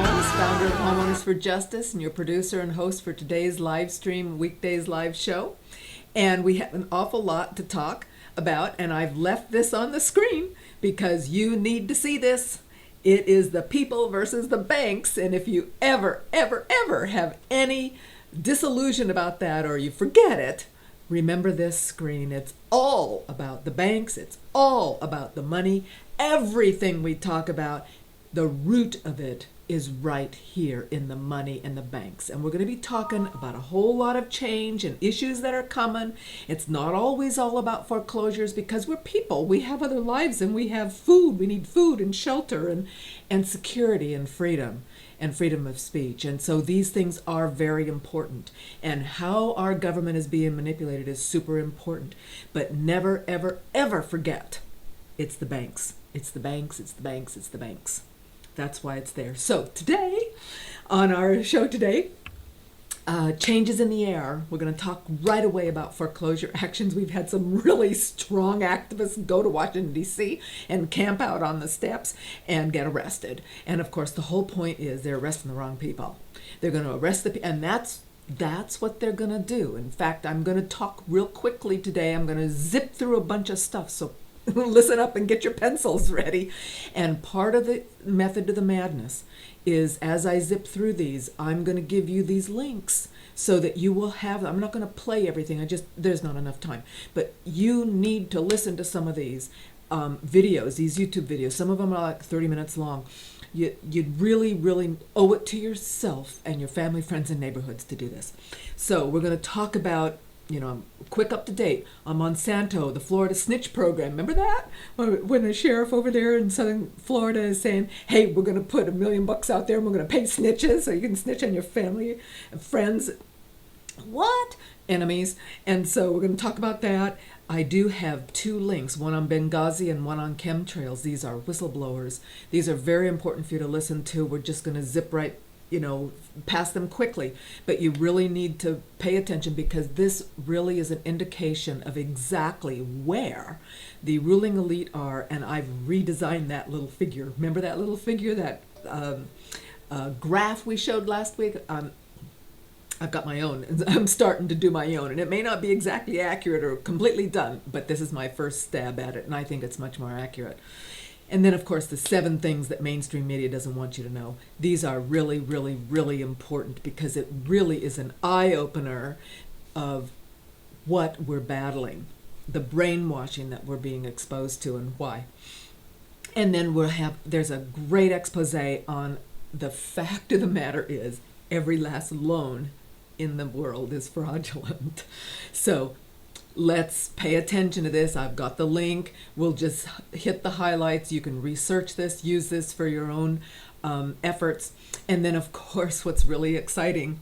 Holmes, founder of Homeowners for Justice, and your producer and host for today's live stream, weekdays live show. And we have an awful lot to talk about, and I've left this on the screen because you need to see this. It is the people versus the banks, and if you ever have any disillusion about that or you forget it, remember this screen. It's all about the banks. It's all about the money. Everything we talk about, the root of it is right here in the money and the banks. And we're going to be talking about a whole lot of change and issues that are coming. It's not always all about foreclosures because we're people. We have other lives and we have food. We need food and shelter and security and freedom of speech. And so these things are very important. And how our government is being manipulated is super important. But never, ever forget, it's the banks. It's the banks, it's the banks, it's the banks. That's why it's there. So today, on our show today, changes in the air. We're going to talk right away about foreclosure actions. We've had some really strong activists go to Washington, D.C. and camp out on the steps and get arrested. And of course, the whole point is they're arresting the wrong people. They're going to arrest and that's what they're going to do. In fact, I'm going to talk real quickly today. I'm going to zip through a bunch of stuff. So listen up and get your pencils ready. And part of the method to the madness is, as I zip through these, I'm going to give you these links so that you will have, I'm not going to play everything. There's not enough time. But you need to listen to some of these videos, these YouTube videos. Some of them are like 30 minutes long. You'd really owe it to yourself and your family, friends, and neighborhoods to do this. So we're going to talk about, quick up to date on Monsanto, the Florida Snitch program. Remember that? When the sheriff over there in southern Florida is saying, hey, we're going to put $1 million out there and we're going to pay snitches so you can snitch on your family and friends. What? Enemies. And so we're going to talk about that. I do have 2 links, one on Benghazi and one on chemtrails. These are whistleblowers. These are very important for you to listen to. We're just going to zip right pass them quickly, but you really need to pay attention because this really is an indication of exactly where the ruling elite are. And I've redesigned that little figure. Remember that little figure, that graph we showed last week? I've got my own. I'm starting to do my own, and it may not be exactly accurate or completely done, but this is my first stab at it, and I think it's much more accurate. And then, of course, the 7 things that mainstream media doesn't want you to know. These are really important because it really is an eye-opener of what we're battling, the brainwashing that we're being exposed to and why. And then there's a great expose on the fact of the matter is every last loan in the world is fraudulent. So let's pay attention to this. I've got the link. We'll just hit the highlights. You can research this, use this for your own efforts. And then, of course, what's really exciting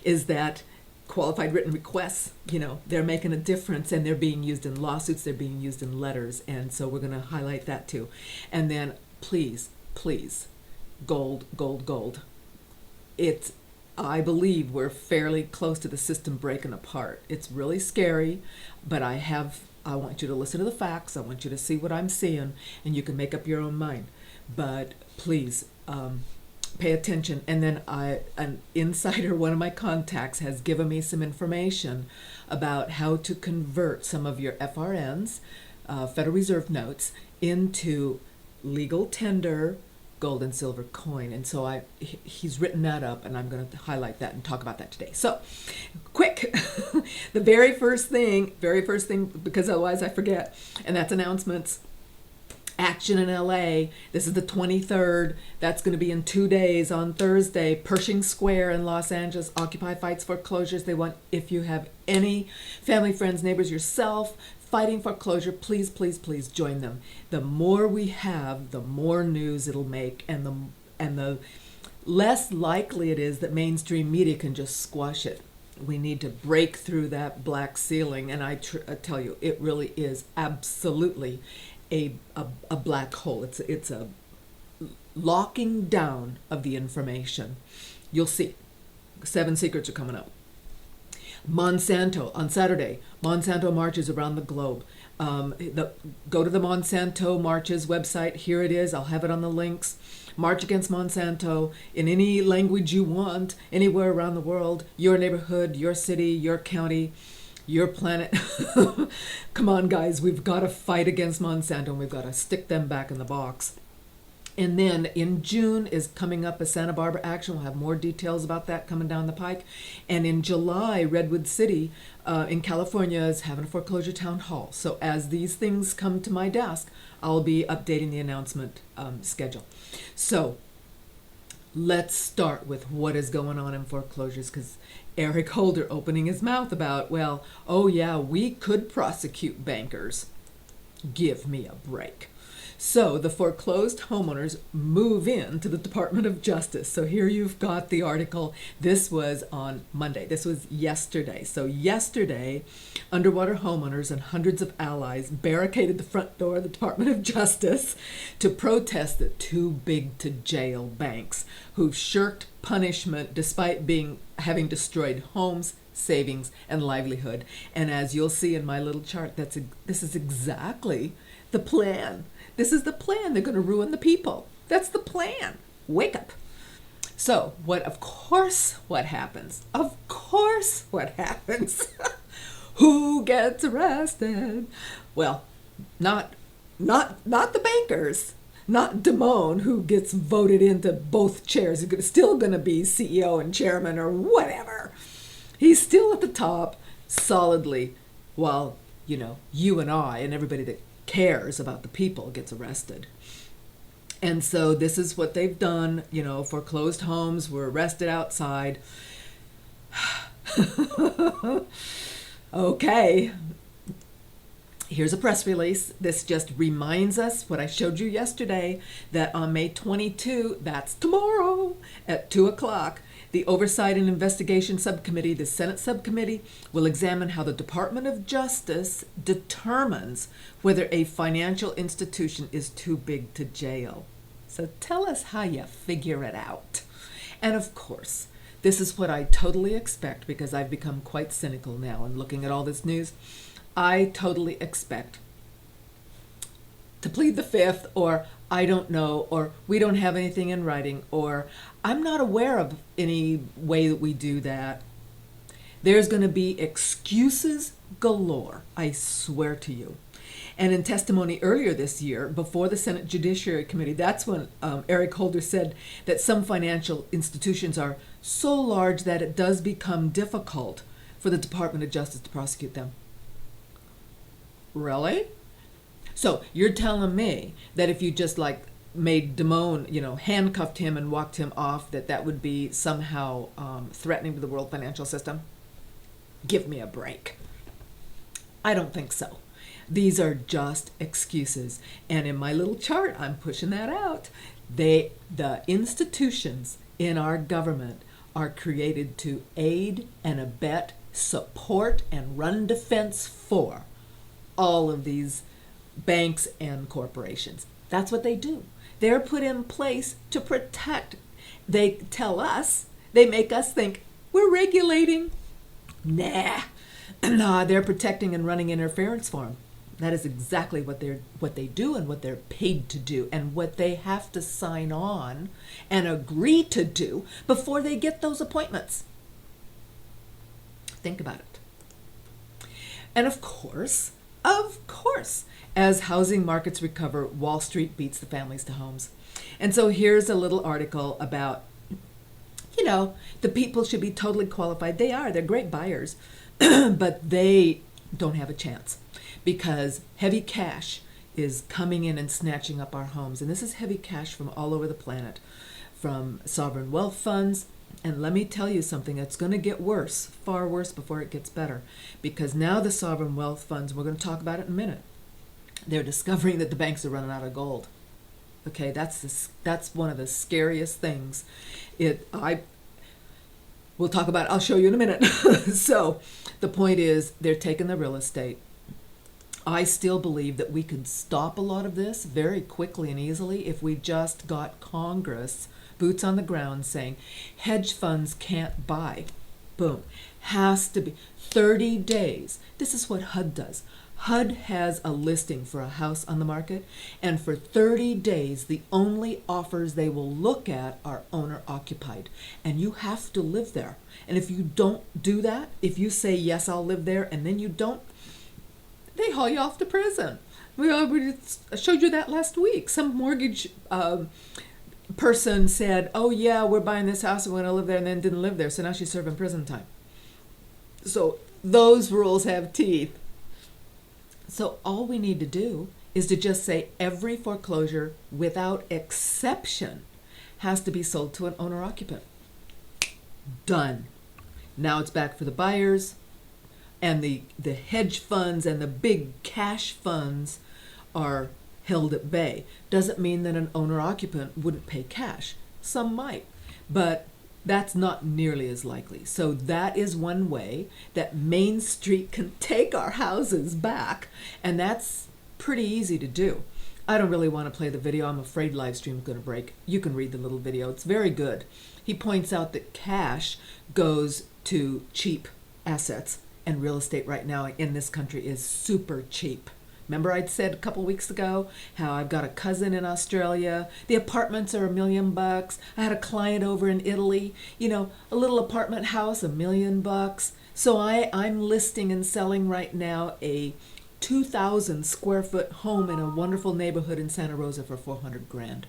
is that qualified written requests, they're making a difference, and they're being used in lawsuits. They're being used in letters. And so we're going to highlight that too. And then please, gold. I believe we're fairly close to the system breaking apart. It's really scary, but I want you to listen to the facts. I want you to see what I'm seeing, and you can make up your own mind. But please, pay attention. And then an insider, one of my contacts, has given me some information about how to convert some of your FRNs, Federal Reserve notes, into legal tender gold and silver coin. And so he's written that up, and I'm going to highlight that and talk about that today. So quick, the very first thing, because otherwise I forget, and that's announcements. Action in LA. This is the 23rd. That's going to be in 2 days on Thursday. Pershing Square in Los Angeles. Occupy fights foreclosures. They want, if you have any family, friends, neighbors, yourself fighting foreclosure, please join them. The more we have, the more news it'll make, and the less likely it is that mainstream media can just squash it. We need to break through that black ceiling, and I tell you, it really is absolutely a black hole. It's a locking down of the information. You'll see. 7 secrets are coming up. Monsanto on Saturday. Monsanto marches around the globe. Go to the Monsanto Marches website. Here it is. I'll have it on the links. March against Monsanto in any language you want, anywhere around the world, your neighborhood, your city, your county, your planet. Come on, guys, we've got to fight against Monsanto, and we've got to stick them back in the box. And then in June is coming up a Santa Barbara action. We'll have more details about that coming down the pike. And in July, Redwood City in California is having a foreclosure town hall. So as these things come to my desk, I'll be updating the announcement schedule. So let's start with what is going on in foreclosures, because Eric Holder opening his mouth about, well, oh yeah, we could prosecute bankers. Give me a break. So the foreclosed homeowners move in to the Department of Justice. So here you've got the article. This was on Monday. This was yesterday. So yesterday, underwater homeowners and hundreds of allies barricaded the front door of the Department of Justice to protest the too big to jail banks who've shirked punishment despite having destroyed homes, savings, and livelihood. And as you'll see in my little chart, this is exactly the plan. This is the plan. They're going to ruin the people. That's the plan. Wake up. So, what happens? Of course, what happens? Who gets arrested? Well, not the bankers. Not Damone, who gets voted into both chairs. He's still going to be CEO and chairman or whatever. He's still at the top solidly, while, you and I and everybody that cares about the people gets arrested. And so this is what they've done. Foreclosed homes were arrested outside. Okay. Here's a press release. This just reminds us what I showed you yesterday, that on May 22, that's tomorrow at 2 o'clock, the Oversight and Investigation Subcommittee, the Senate Subcommittee, will examine how the Department of Justice determines whether a financial institution is too big to jail. So tell us how you figure it out. And of course, this is what I totally expect, because I've become quite cynical now and looking at all this news. I totally expect to plead the fifth, or I don't know, or we don't have anything in writing, or I'm not aware of any way that we do that. There's going to be excuses galore, I swear to you. And in testimony earlier this year, before the Senate Judiciary Committee, that's when Eric Holder said that some financial institutions are so large that it does become difficult for the Department of Justice to prosecute them. Really? So you're telling me that if you just made Damone, handcuffed him and walked him off, that would be somehow threatening to the world financial system? Give me a break. I don't think so. These are just excuses. And in my little chart, I'm pushing that out. The institutions in our government are created to aid and abet, support, and run defense for all of these banks and corporations. That's what they do. They're put in place to protect. They tell us, they make us think we're regulating. Nah, they're protecting and running interference for them. That is exactly what they do and what they're paid to do and what they have to sign on and agree to do before they get those appointments. Think about it. And of course, as housing markets recover, Wall Street beats the families to homes. And so here's a little article about, the people should be totally qualified. They are. They're great buyers, but they don't have a chance because heavy cash is coming in and snatching up our homes. And this is heavy cash from all over the planet, from sovereign wealth funds. And let me tell you something, it's going to get worse, far worse before it gets better, because now the sovereign wealth funds, we're going to talk about it in a minute, they're discovering that the banks are running out of gold. Okay, that's one of the scariest things. We'll talk about it, I'll show you in a minute. So the point is, they're taking the real estate. I still believe that we could stop a lot of this very quickly and easily if we just got Congress, boots on the ground, saying hedge funds can't buy. Boom. Has to be 30 days. This is what HUD does. HUD has a listing for a house on the market, and for 30 days, the only offers they will look at are owner-occupied, and you have to live there. And if you don't do that, if you say, yes, I'll live there, and then you don't, they haul you off to prison. We showed you that last week. Some mortgage person said, oh yeah, we're buying this house and we're going to live there, and then didn't live there, so now she's serving prison time. So those rules have teeth. So all we need to do is to just say every foreclosure without exception has to be sold to an owner-occupant. Done. Now it's back for the buyers, and the hedge funds and the big cash funds are held at bay. Doesn't mean that an owner-occupant wouldn't pay cash. Some might, but that's not nearly as likely. So that is one way that Main Street can take our houses back, and that's pretty easy to do. I don't really want to play the video. I'm afraid live stream is going to break. You can read the little video. It's very good. He points out that cash goes to cheap assets, and real estate right now in this country is super cheap. Remember I'd said a couple weeks ago how I've got a cousin in Australia. The apartments are $1 million. I had a client over in Italy, a little apartment house, $1 million. So I'm listing and selling right now a 2,000 square foot home in a wonderful neighborhood in Santa Rosa for $400,000.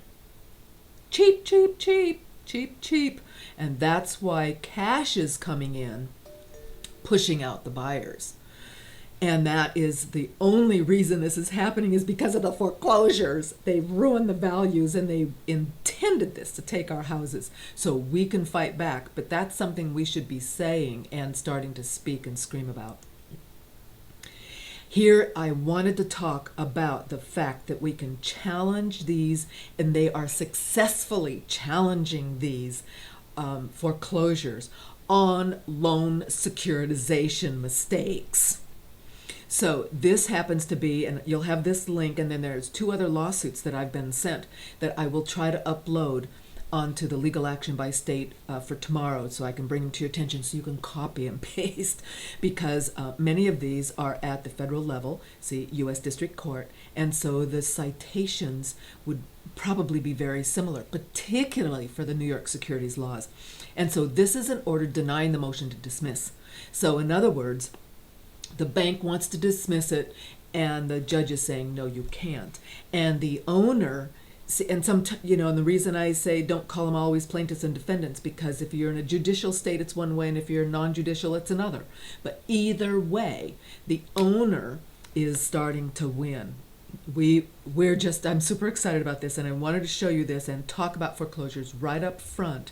Cheap, cheap, cheap, cheap, cheap. And that's why cash is coming in, pushing out the buyers. And that is the only reason this is happening, is because of the foreclosures. They've ruined the values, and they intended this to take our houses so we can fight back. But that's something we should be saying and starting to speak and scream about. Here I wanted to talk about the fact that we can challenge these, and they are successfully challenging these foreclosures on loan securitization mistakes. So this happens to be, and you'll have this link, and then there's 2 other lawsuits that I've been sent that I will try to upload onto the legal action by state for tomorrow, so I can bring them to your attention so you can copy and paste, because many of these are at the federal level, see, U.S. District Court, and so the citations would probably be very similar, particularly for the New York securities laws. And so this is an order denying the motion to dismiss. So in other words, the bank wants to dismiss it, and the judge is saying, no, you can't. And the owner, and and the reason I say don't call them always plaintiffs and defendants, because if you're in a judicial state, it's one way, and if you're non-judicial, it's another. But either way, the owner is starting to win. I'm super excited about this, and I wanted to show you this and talk about foreclosures right up front.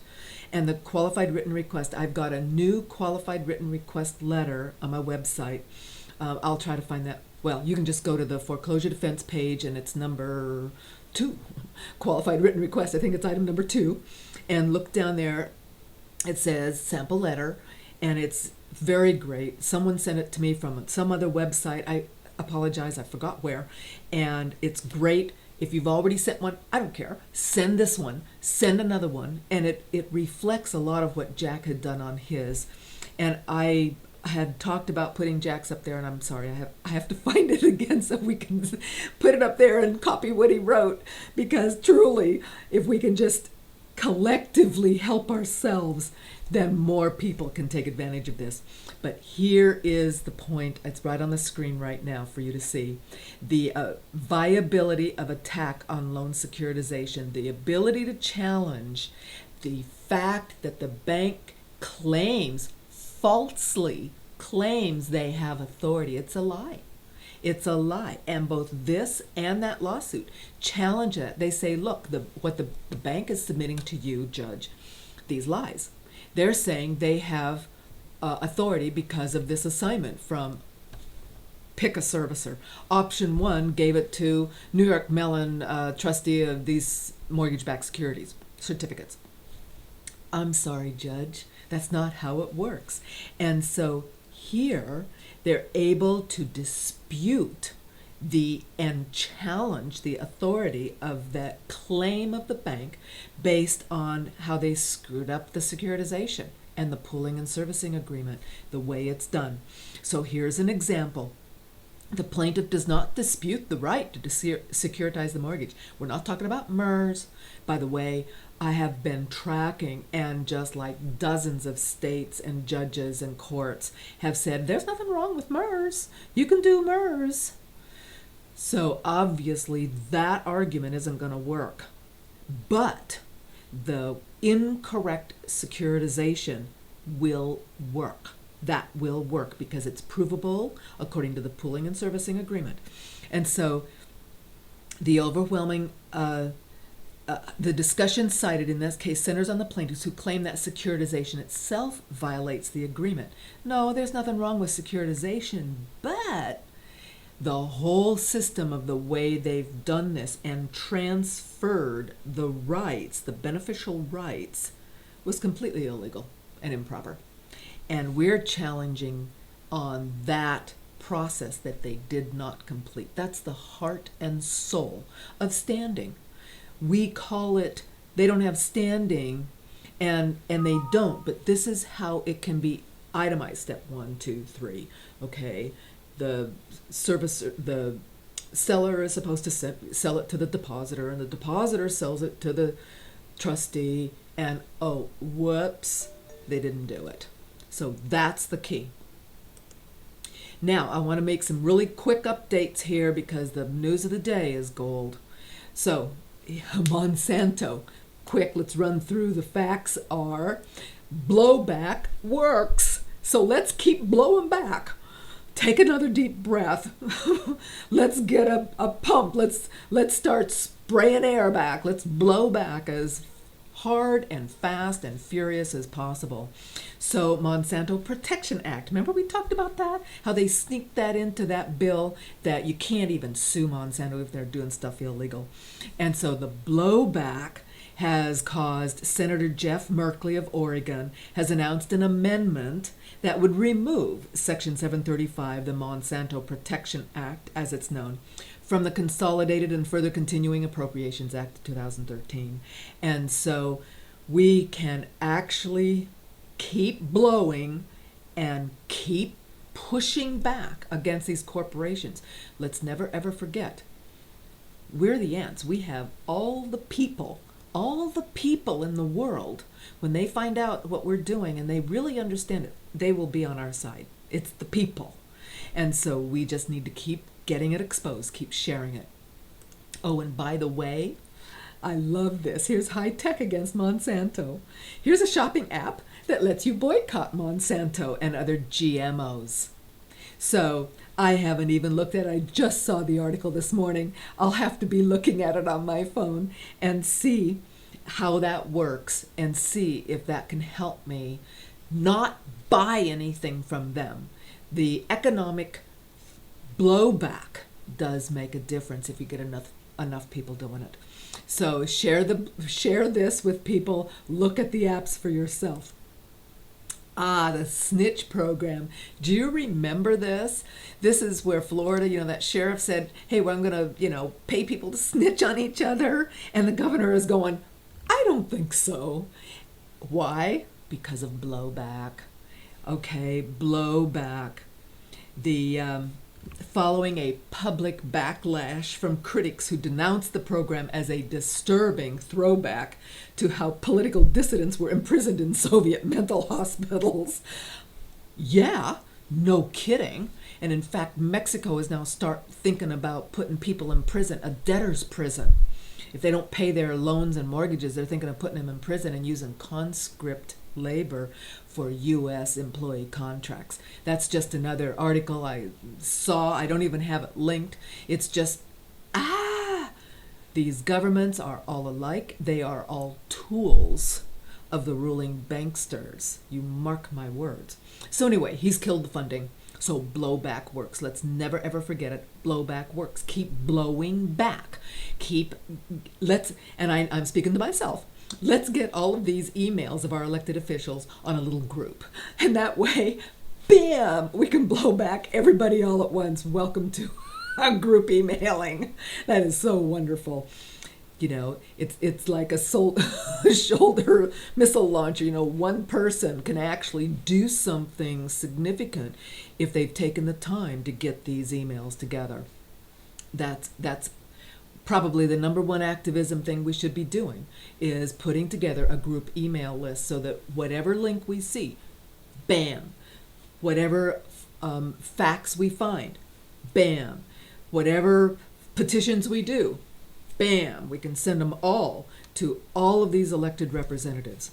And the qualified written request, I've got a new qualified written request letter on my website. I'll try to find that. Well, you can just go to the foreclosure defense page, and it's number 2, qualified written request. I think it's item number 2. And look down there. It says sample letter, and it's very great. Someone sent it to me from some other website. I apologize, I forgot where. And it's great. If you've already sent one, I don't care. Send this one, send another one, and it reflects a lot of what Jack had done on his. And I had talked about putting Jack's up there, and I'm sorry, I have to find it again so we can put it up there and copy what he wrote, because truly, if we can just collectively help ourselves, then more people can take advantage of this. But here is the point. It's right on the screen right now for you to see. The viability of attack on loan securitization, the ability to challenge the fact that the bank falsely claims they have authority. It's a lie. It's a lie. And both this and that lawsuit challenge it. They say, look, what the bank is submitting to you, judge, these lies. They're saying they have authority because of this assignment from pick a servicer. Option 1 gave it to New York Mellon, trustee of these mortgage-backed securities certificates. I'm sorry, judge. That's not how it works. And so here they're able to dispute and challenge the authority of that claim of the bank based on how they screwed up the securitization and the pooling and servicing agreement, the way it's done. So here's an example. The plaintiff does not dispute the right to securitize the mortgage. We're not talking about MERS. By the way, I have been tracking, and just like dozens of states and judges and courts have said, there's nothing wrong with MERS. You can do MERS. So obviously that argument isn't going to work. But the incorrect securitization will work. That will work because it's provable according to the pooling and servicing agreement. And so the overwhelming, the discussion cited in this case centers on the plaintiffs who claim that securitization itself violates the agreement. No, there's nothing wrong with securitization, but the whole system of the way they've done this and transferred the rights, the beneficial rights, was completely illegal and improper. And we're challenging on that process that they did not complete. That's the heart and soul of standing. We call it, they don't have standing, and they don't, but this is how it can be itemized. Step 1, 2, 3. Okay, the seller is supposed to sell it to the depositor, and the depositor sells it to the trustee, and oh, whoops, they didn't do it. So that's the key. Now, I want to make some really quick updates here because the news of the day is gold. So, Monsanto, quick, let's run through. The facts are blowback works. So let's keep blowing back. Take another deep breath. Let's get a pump. Let's start spraying air back. Let's blow back as hard and fast and furious as possible. So Monsanto Protection Act, remember we talked about that? How they sneaked that into that bill that you can't even sue Monsanto if they're doing stuff illegal. And so the blowback has caused Senator Jeff Merkley of Oregon has announced an amendment that would remove Section 735, the Monsanto Protection Act, as it's known, from the Consolidated and Further Continuing Appropriations Act of 2013. And so we can actually keep blowing and keep pushing back against these corporations. Let's never ever forget, we're the ants. We have all the people in the world, when they find out what we're doing and they really understand it, they will be on our side. It's the people. And so we just need to keep getting it exposed, keep sharing it. Oh, and by the way, I love this. Here's high tech against Monsanto. Here's a shopping app that lets you boycott Monsanto and other GMOs. So I haven't even looked at it. I just saw the article this morning. I'll have to be looking at it on my phone and see how that works and see if that can help me not buy anything from them. The economic blowback does make a difference if you get enough people doing it. So share this with people. Look at the apps for yourself. The Snitch program. Do you remember this? This is where Florida, that sheriff said, hey, well, I'm going to, pay people to snitch on each other. And the governor is going, I don't think so. Why? Because of blowback. Okay, blowback. Following a public backlash from critics who denounced the program as a disturbing throwback to how political dissidents were imprisoned in Soviet mental hospitals. Yeah, no kidding. And in fact, Mexico is now thinking about putting people in prison, a debtor's prison. If they don't pay their loans and mortgages, they're thinking of putting them in prison and using conscript labor for U.S. employee contracts. That's just another article I saw. I don't even have it linked. It's just, these governments are all alike. They are all tools of the ruling banksters. You mark my words. So anyway, he's killed the funding. So blowback works. Let's never ever forget it. Blowback works. Keep blowing back. I'm speaking to myself. Let's get all of these emails of our elected officials on a little group. And that way, bam, we can blow back everybody all at once. Welcome to a group emailing. That is so wonderful. It's like a shoulder missile launcher. One person can actually do something significant if they've taken the time to get these emails together. That's probably the number one activism thing we should be doing, is putting together a group email list so that whatever link we see, bam. Whatever facts we find, bam. Whatever petitions we do, bam. We can send them all to all of these elected representatives.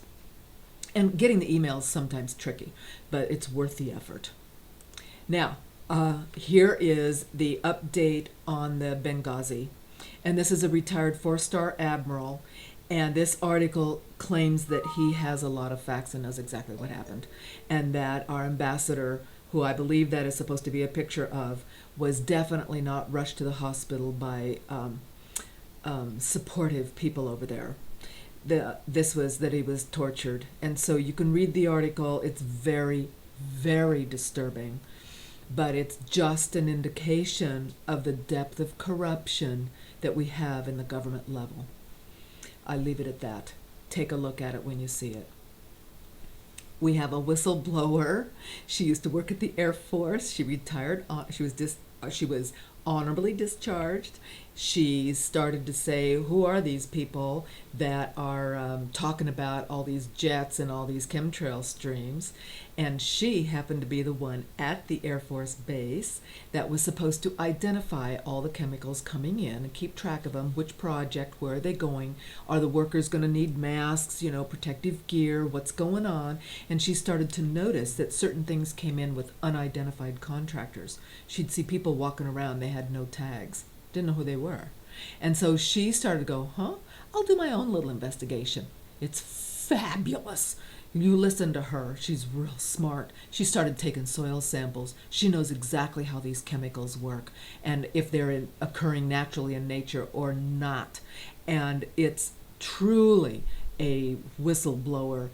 And getting the emails is sometimes tricky, but it's worth the effort. Now, here is the update on the Benghazi. And this is a retired 4-star admiral. And this article claims that he has a lot of facts and knows exactly what happened. And that our ambassador, who I believe that is supposed to be a picture of, was definitely not rushed to the hospital by supportive people over there. This was that he was tortured. And so you can read the article. It's very, very disturbing. But it's just an indication of the depth of corruption that we have in the government level. I leave it at that. Take a look at it when you see it. We have a whistleblower. She used to work at the Air Force. She retired. She was honorably discharged. She started to say, who are these people that are talking about all these jets and all these chemtrail streams? And she happened to be the one at the Air Force base that was supposed to identify all the chemicals coming in and keep track of them, which project, where are they going, are the workers going to need masks, protective gear, what's going on? And she started to notice that certain things came in with unidentified contractors. She'd see people walking around, they had no tags, didn't know who they were. And so she started to go, I'll do my own little investigation. It's fabulous. You listen to her. She's real smart. She started taking soil samples. She knows exactly how these chemicals work and if they're occurring naturally in nature or not. And it's truly a whistleblower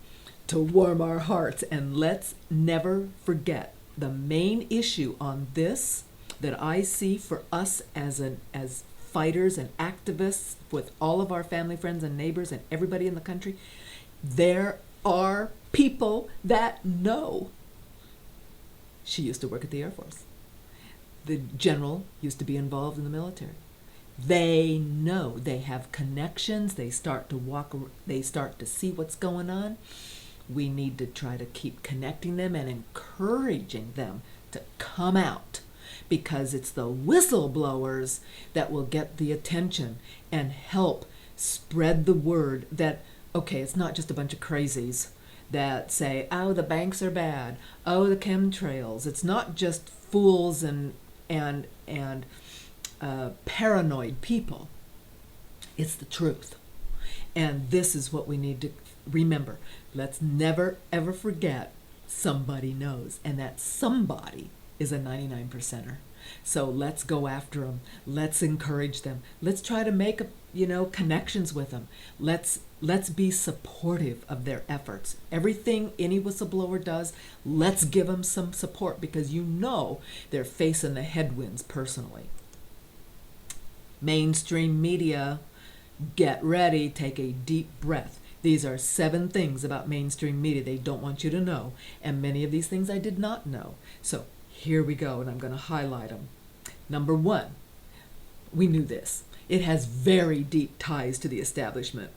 to warm our hearts. And let's never forget the main issue on this that I see for us as fighters and activists with all of our family, friends, and neighbors and everybody in the country. There are people that know. She used to work at the Air Force. The general used to be involved in the military. They know. They have connections. They start to see what's going on. We need to try to keep connecting them and encouraging them to come out, because it's the whistleblowers that will get the attention and help spread the word that, okay, it's not just a bunch of crazies that say, oh, the banks are bad, oh, the chemtrails. It's not just fools and paranoid people. It's the truth. And this is what we need to remember. Let's never, ever forget somebody knows, and that somebody is a 99%er. So let's go after them. Let's encourage them. Let's try to make connections with them. Let's be supportive of their efforts. Everything any whistleblower does, let's give them some support, because they're facing the headwinds personally. Mainstream media, get ready, take a deep breath. These are 7 things about mainstream media they don't want you to know, and many of these things I did not know. So here we go, and I'm going to highlight them. Number 1, we knew this. It has very deep ties to the establishment.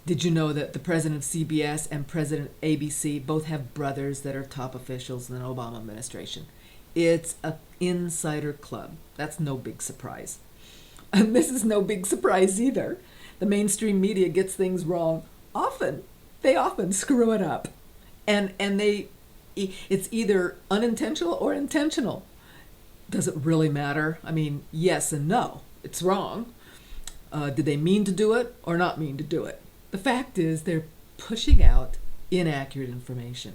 Did you know that the president of CBS and president of ABC both have brothers that are top officials in the Obama administration? It's an insider club. That's no big surprise. And this is no big surprise either. The mainstream media gets things wrong often. They often screw it up. And it's either unintentional or intentional. Does it really matter? I mean, yes and no. It's wrong. Did they mean to do it or not mean to do it? The fact is they're pushing out inaccurate information.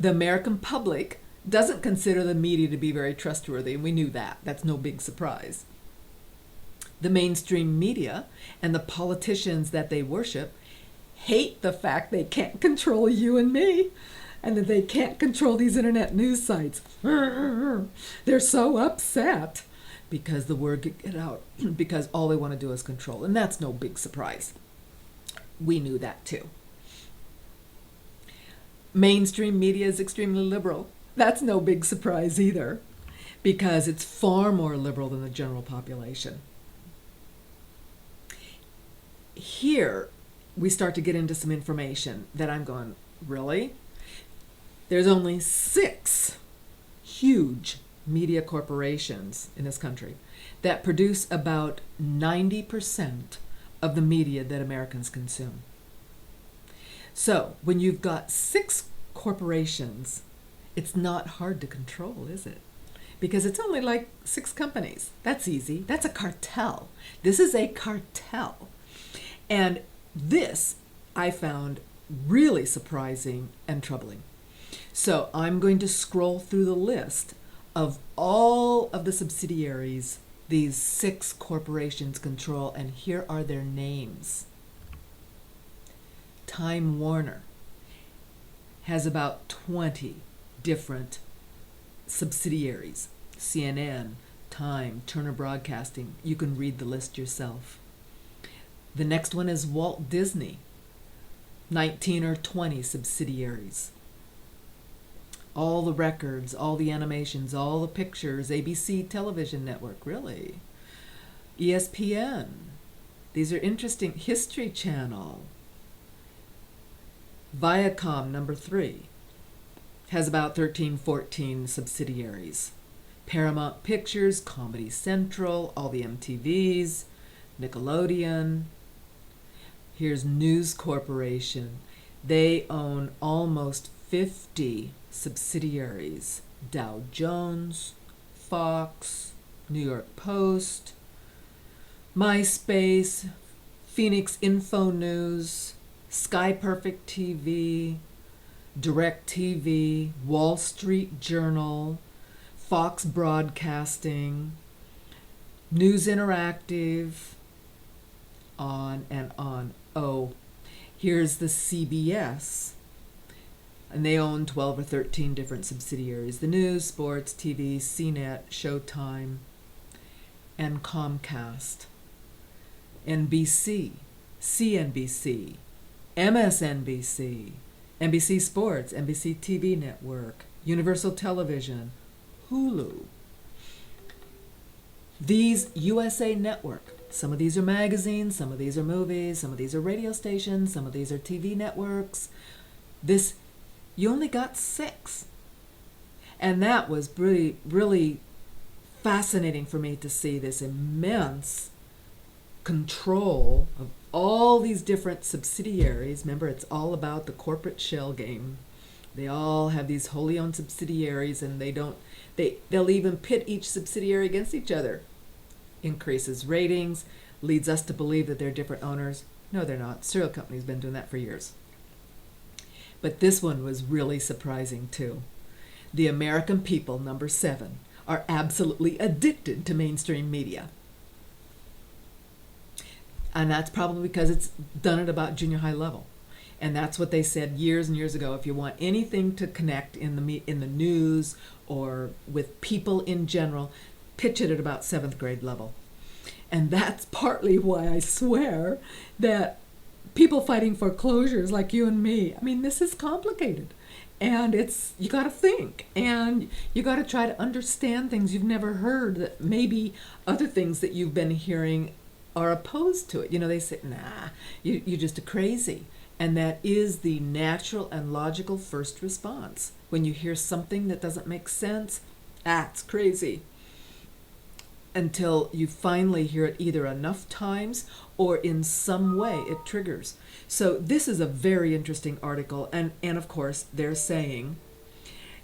The American public doesn't consider the media to be very trustworthy, and we knew that. That's no big surprise. The mainstream media and the politicians that they worship hate the fact they can't control you and me, and that they can't control these internet news sites. They're so upset because the word could get out, because all they want to do is control. And that's no big surprise. We knew that too. Mainstream media is extremely liberal. That's no big surprise either, because it's far more liberal than the general population. Here, we start to get into some information that I'm going, really? There's only 6 huge media corporations in this country that produce about 90% of the media that Americans consume. So when you've got 6 corporations, it's not hard to control, is it? Because it's only like 6 companies. That's easy. That's a cartel. This is a cartel. And this I found really surprising and troubling. So I'm going to scroll through the list of all of the subsidiaries these 6 corporations control, and here are their names. Time Warner has about 20 different subsidiaries. CNN, Time, Turner Broadcasting. You can read the list yourself. The next one is Walt Disney, 19 or 20 subsidiaries. All the records, all the animations, all the pictures, ABC television network, really. ESPN. These are interesting. History Channel. Viacom, number 3, has about 13, 14 subsidiaries. Paramount Pictures, Comedy Central, all the MTVs, Nickelodeon. Here's News Corporation. They own almost 50 subsidiaries. Dow Jones, Fox, New York Post, MySpace, Phoenix Info News, Sky Perfect TV, DirecTV, Wall Street Journal, Fox Broadcasting, News Interactive, on and on. Oh, here's the CBS. And they own 12 or 13 different subsidiaries. The news, sports, TV, CNET, Showtime, and Comcast. NBC, CNBC, MSNBC, NBC Sports, NBC TV Network, Universal Television, Hulu. These USA Network, some of these are magazines, some of these are movies, some of these are radio stations, some of these are TV networks. This, you only got 6. And that was really, really fascinating for me to see this immense control of all these different subsidiaries. Remember, it's all about the corporate shell game. They all have these wholly owned subsidiaries, and they'll even pit each subsidiary against each other. Increases ratings, leads us to believe that they're different owners. No, they're not. Cereal company's been doing that for years. But this one was really surprising too. The American people, number 7, are absolutely addicted to mainstream media. And that's probably because it's done at about junior high level. And that's what they said years and years ago. If you want anything to connect in the news or with people in general, pitch it at about 7th grade level. And that's partly why I swear that people fighting foreclosures like you and me, I mean, this is complicated. And you got to think, and you got to try to understand things you've never heard, that maybe other things that you've been hearing are opposed to it. You know, they say, nah, you're just a crazy. And that is the natural and logical first response. When you hear something that doesn't make sense, it's crazy. Until you finally hear it either enough times or in some way it triggers. So this is a very interesting article. And of course, they're saying,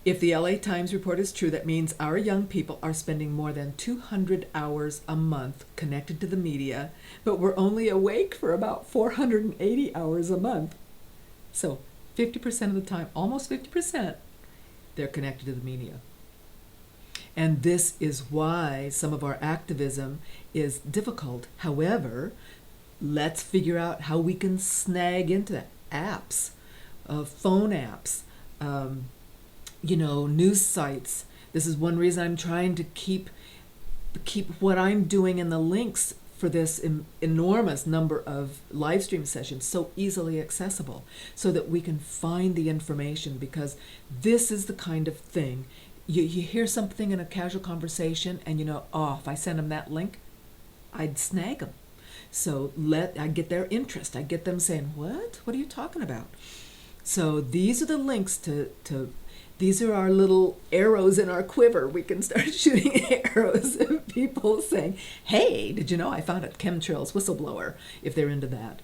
if the LA Times report is true, that means our young people are spending more than 200 hours a month connected to the media, but we're only awake for about 480 hours a month. So 50% of the time, almost 50%, they're connected to the media. And this is why some of our activism is difficult. However, let's figure out how we can snag into that. Apps, phone apps, news sites. This is one reason I'm trying to keep keep what I'm doing in the links for this enormous number of live stream sessions so easily accessible, so that we can find the information, because this is the kind of thing you hear something in a casual conversation and you know, oh, if I send them that link, I'd snag them. So I get their interest. I get them saying, what are you talking about? So these are the links to these are our little arrows in our quiver. We can start shooting arrows at people saying, hey, did you know I found a chemtrails whistleblower? If they're into that,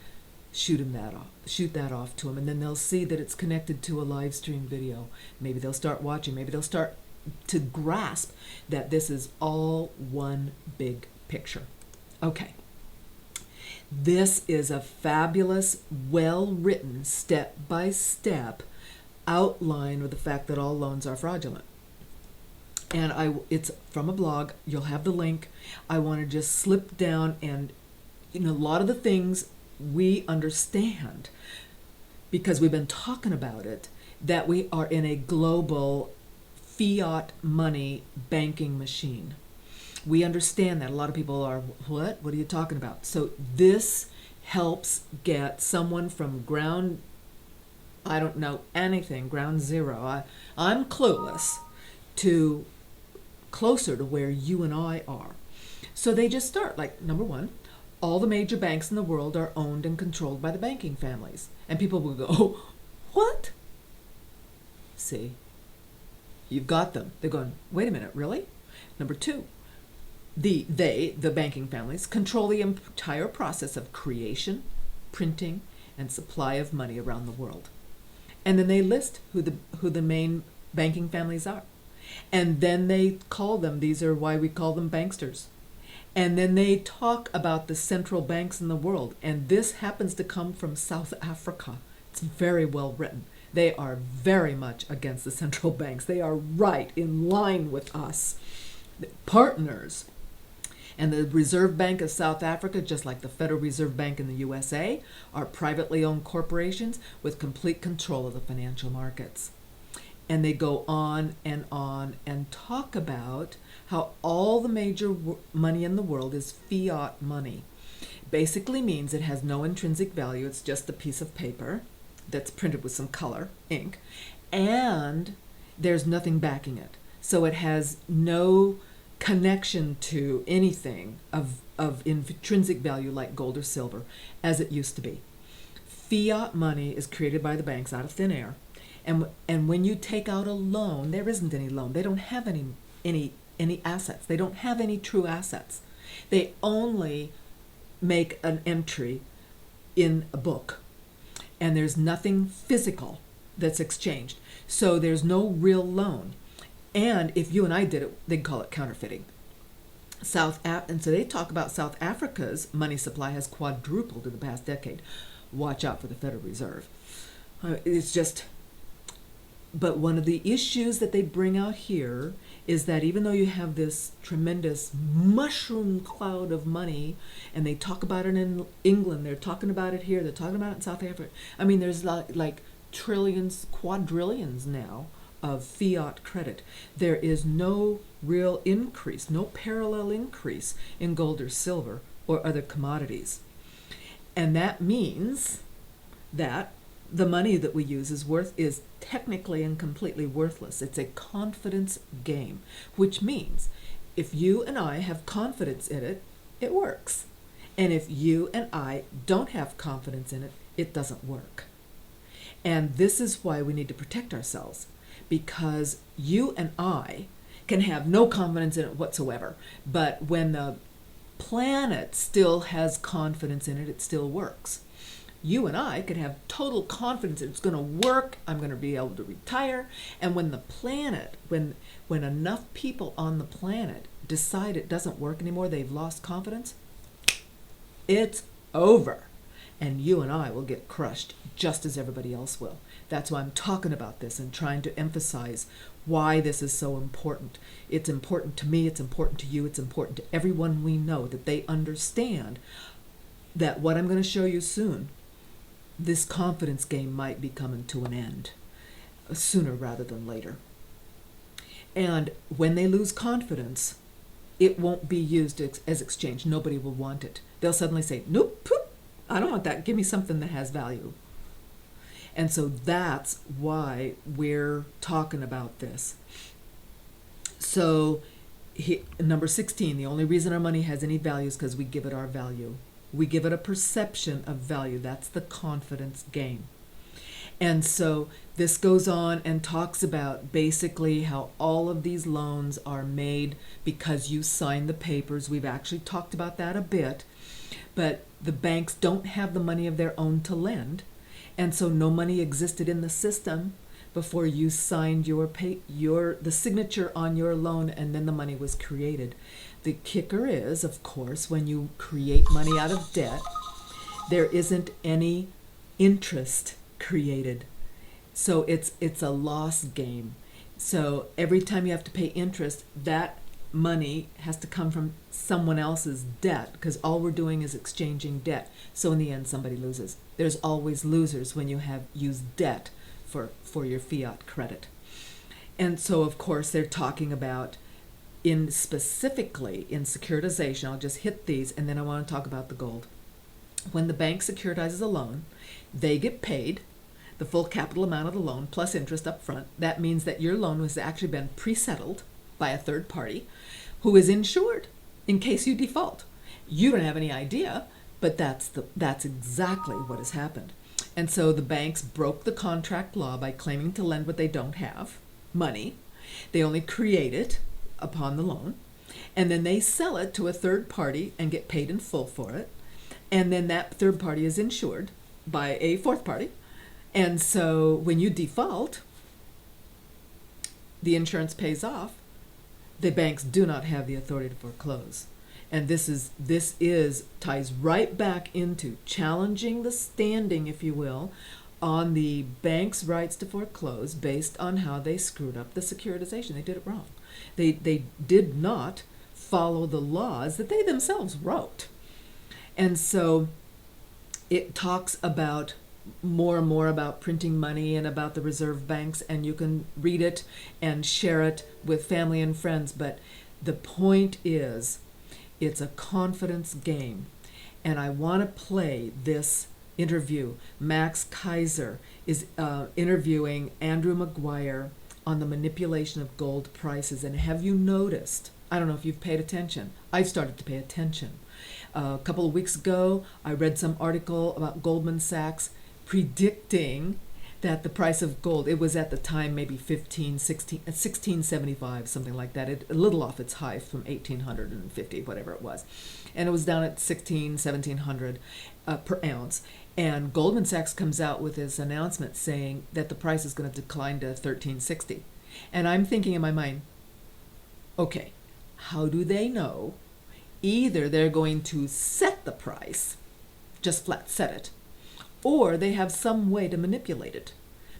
shoot that off to them, and then they'll see that it's connected to a live stream video. Maybe they'll start watching. Maybe they'll start to grasp that this is all one big picture. Okay. This is a fabulous, well-written, step-by-step outline of the fact that all loans are fraudulent. And it's from a blog. You'll have the link. I want to just slip down, and a lot of the things we understand because we've been talking about it, that we are in a global fiat money banking machine. We understand that. A lot of people are, what are you talking about? So this helps get someone from ground, I don't know anything, ground zero, I'm clueless, to closer to where you and I are. So they just start, like, number one, all the major banks in the world are owned and controlled by the banking families. And people will go, oh, what? See, you've got them. They're going, wait a minute, really? Number two, the banking families, control the entire process of creation, printing, and supply of money around the world. And then they list who the main banking families are. And then they call them, these are why we call them banksters. And then they talk about the central banks in the world. And this happens to come from South Africa. It's very well written. They are very much against the central banks. They are right in line with us, partners. And the Reserve Bank of South Africa, just like the Federal Reserve Bank in the USA, are privately owned corporations with complete control of the financial markets. And they go on and talk about how all the major money in the world is fiat money. Basically means it has no intrinsic value. It's just a piece of paper that's printed with some color, ink, and there's nothing backing it. So it has no connection to anything of intrinsic value like gold or silver, as it used to be. Fiat money is created by the banks out of thin air, and when you take out a loan, there isn't any loan. They don't have any assets. They don't have any true assets. They only make an entry in a book, and there's nothing physical that's exchanged. So there's no real loan. And if you and I did it, they'd call it counterfeiting. And so they talk about South Africa's money supply has quadrupled in the past decade. Watch out for the Federal Reserve. It's just, but one of the issues that they bring out here is that even though you have this tremendous mushroom cloud of money, and they talk about it in England, they're talking about it here, they're talking about it in South Africa. I mean, there's like trillions, quadrillions now of fiat credit. There is no real increase, no parallel increase in gold or silver or other commodities. And that means that the money that we use is technically and completely worthless. It's a confidence game, which means if you and I have confidence in it, it works. And if you and I don't have confidence in it, it doesn't work. And this is why we need to protect ourselves, because you and I can have no confidence in it whatsoever, but when the planet still has confidence in it, it still works. You and I could have total confidence that it's going to work, I'm going to be able to retire, and when the planet, when enough people on the planet decide it doesn't work anymore, they've lost confidence, it's over. And you and I will get crushed just as everybody else will. That's why I'm talking about this and trying to emphasize why this is so important. It's important to me, it's important to you, it's important to everyone we know, that they understand that what I'm going to show you soon, this confidence game might be coming to an end sooner rather than later. And when they lose confidence, it won't be used as exchange. Nobody will want it. They'll suddenly say, nope, poop, I don't want that. Give me something that has value. And so that's why we're talking about this. So number 16, the only reason our money has any value is because we give it our value. We give it a perception of value. That's the confidence game. And so this goes on and talks about basically how all of these loans are made because you sign the papers. We've actually talked about that a bit, but the banks don't have the money of their own to lend, and so no money existed in the system before you signed the signature on your loan, and then the money was created. The kicker is, of course, when you create money out of debt, there isn't any interest created. So it's a loss game. So every time you have to pay interest, that money has to come from someone else's debt, because all we're doing is exchanging debt. So in the end, somebody loses. There's always losers when you have used debt for your fiat credit. And so, of course, they're talking about specifically in securitization. I'll just hit these, and then I want to talk about the gold. When the bank securitizes a loan, they get paid the full capital amount of the loan plus interest up front. That means that your loan has actually been pre-settled by a third party who is insured in case you default. You don't have any idea, but that's exactly what has happened. And so the banks broke the contract law by claiming to lend what they don't have, money. They only create it upon the loan, and then they sell it to a third party and get paid in full for it. And then that third party is insured by a fourth party. And so when you default, the insurance pays off. The banks do not have the authority to foreclose. And this ties right back into challenging the standing, if you will, on the bank's rights to foreclose based on how they screwed up the securitization. They did it wrong. They did not follow the laws that they themselves wrote. And so it talks about more and more about printing money and about the reserve banks, and you can read it and share it with family and friends. But the point is, it's a confidence game. And I want to play this interview. Max Kaiser is interviewing Andrew McGuire on the manipulation of gold prices. And have you noticed, I don't know if you've paid attention, I've started to pay attention. A couple of weeks ago, I read some article about Goldman Sachs predicting that the price of gold, it was at the time maybe 1675, something like that, a little off its high from 1850, whatever it was. And it was down at 1700 per ounce. And Goldman Sachs comes out with this announcement saying that the price is going to decline to 1360. And I'm thinking in my mind, okay, how do they know? Either they're going to set the price, just flat set it, or they have some way to manipulate it.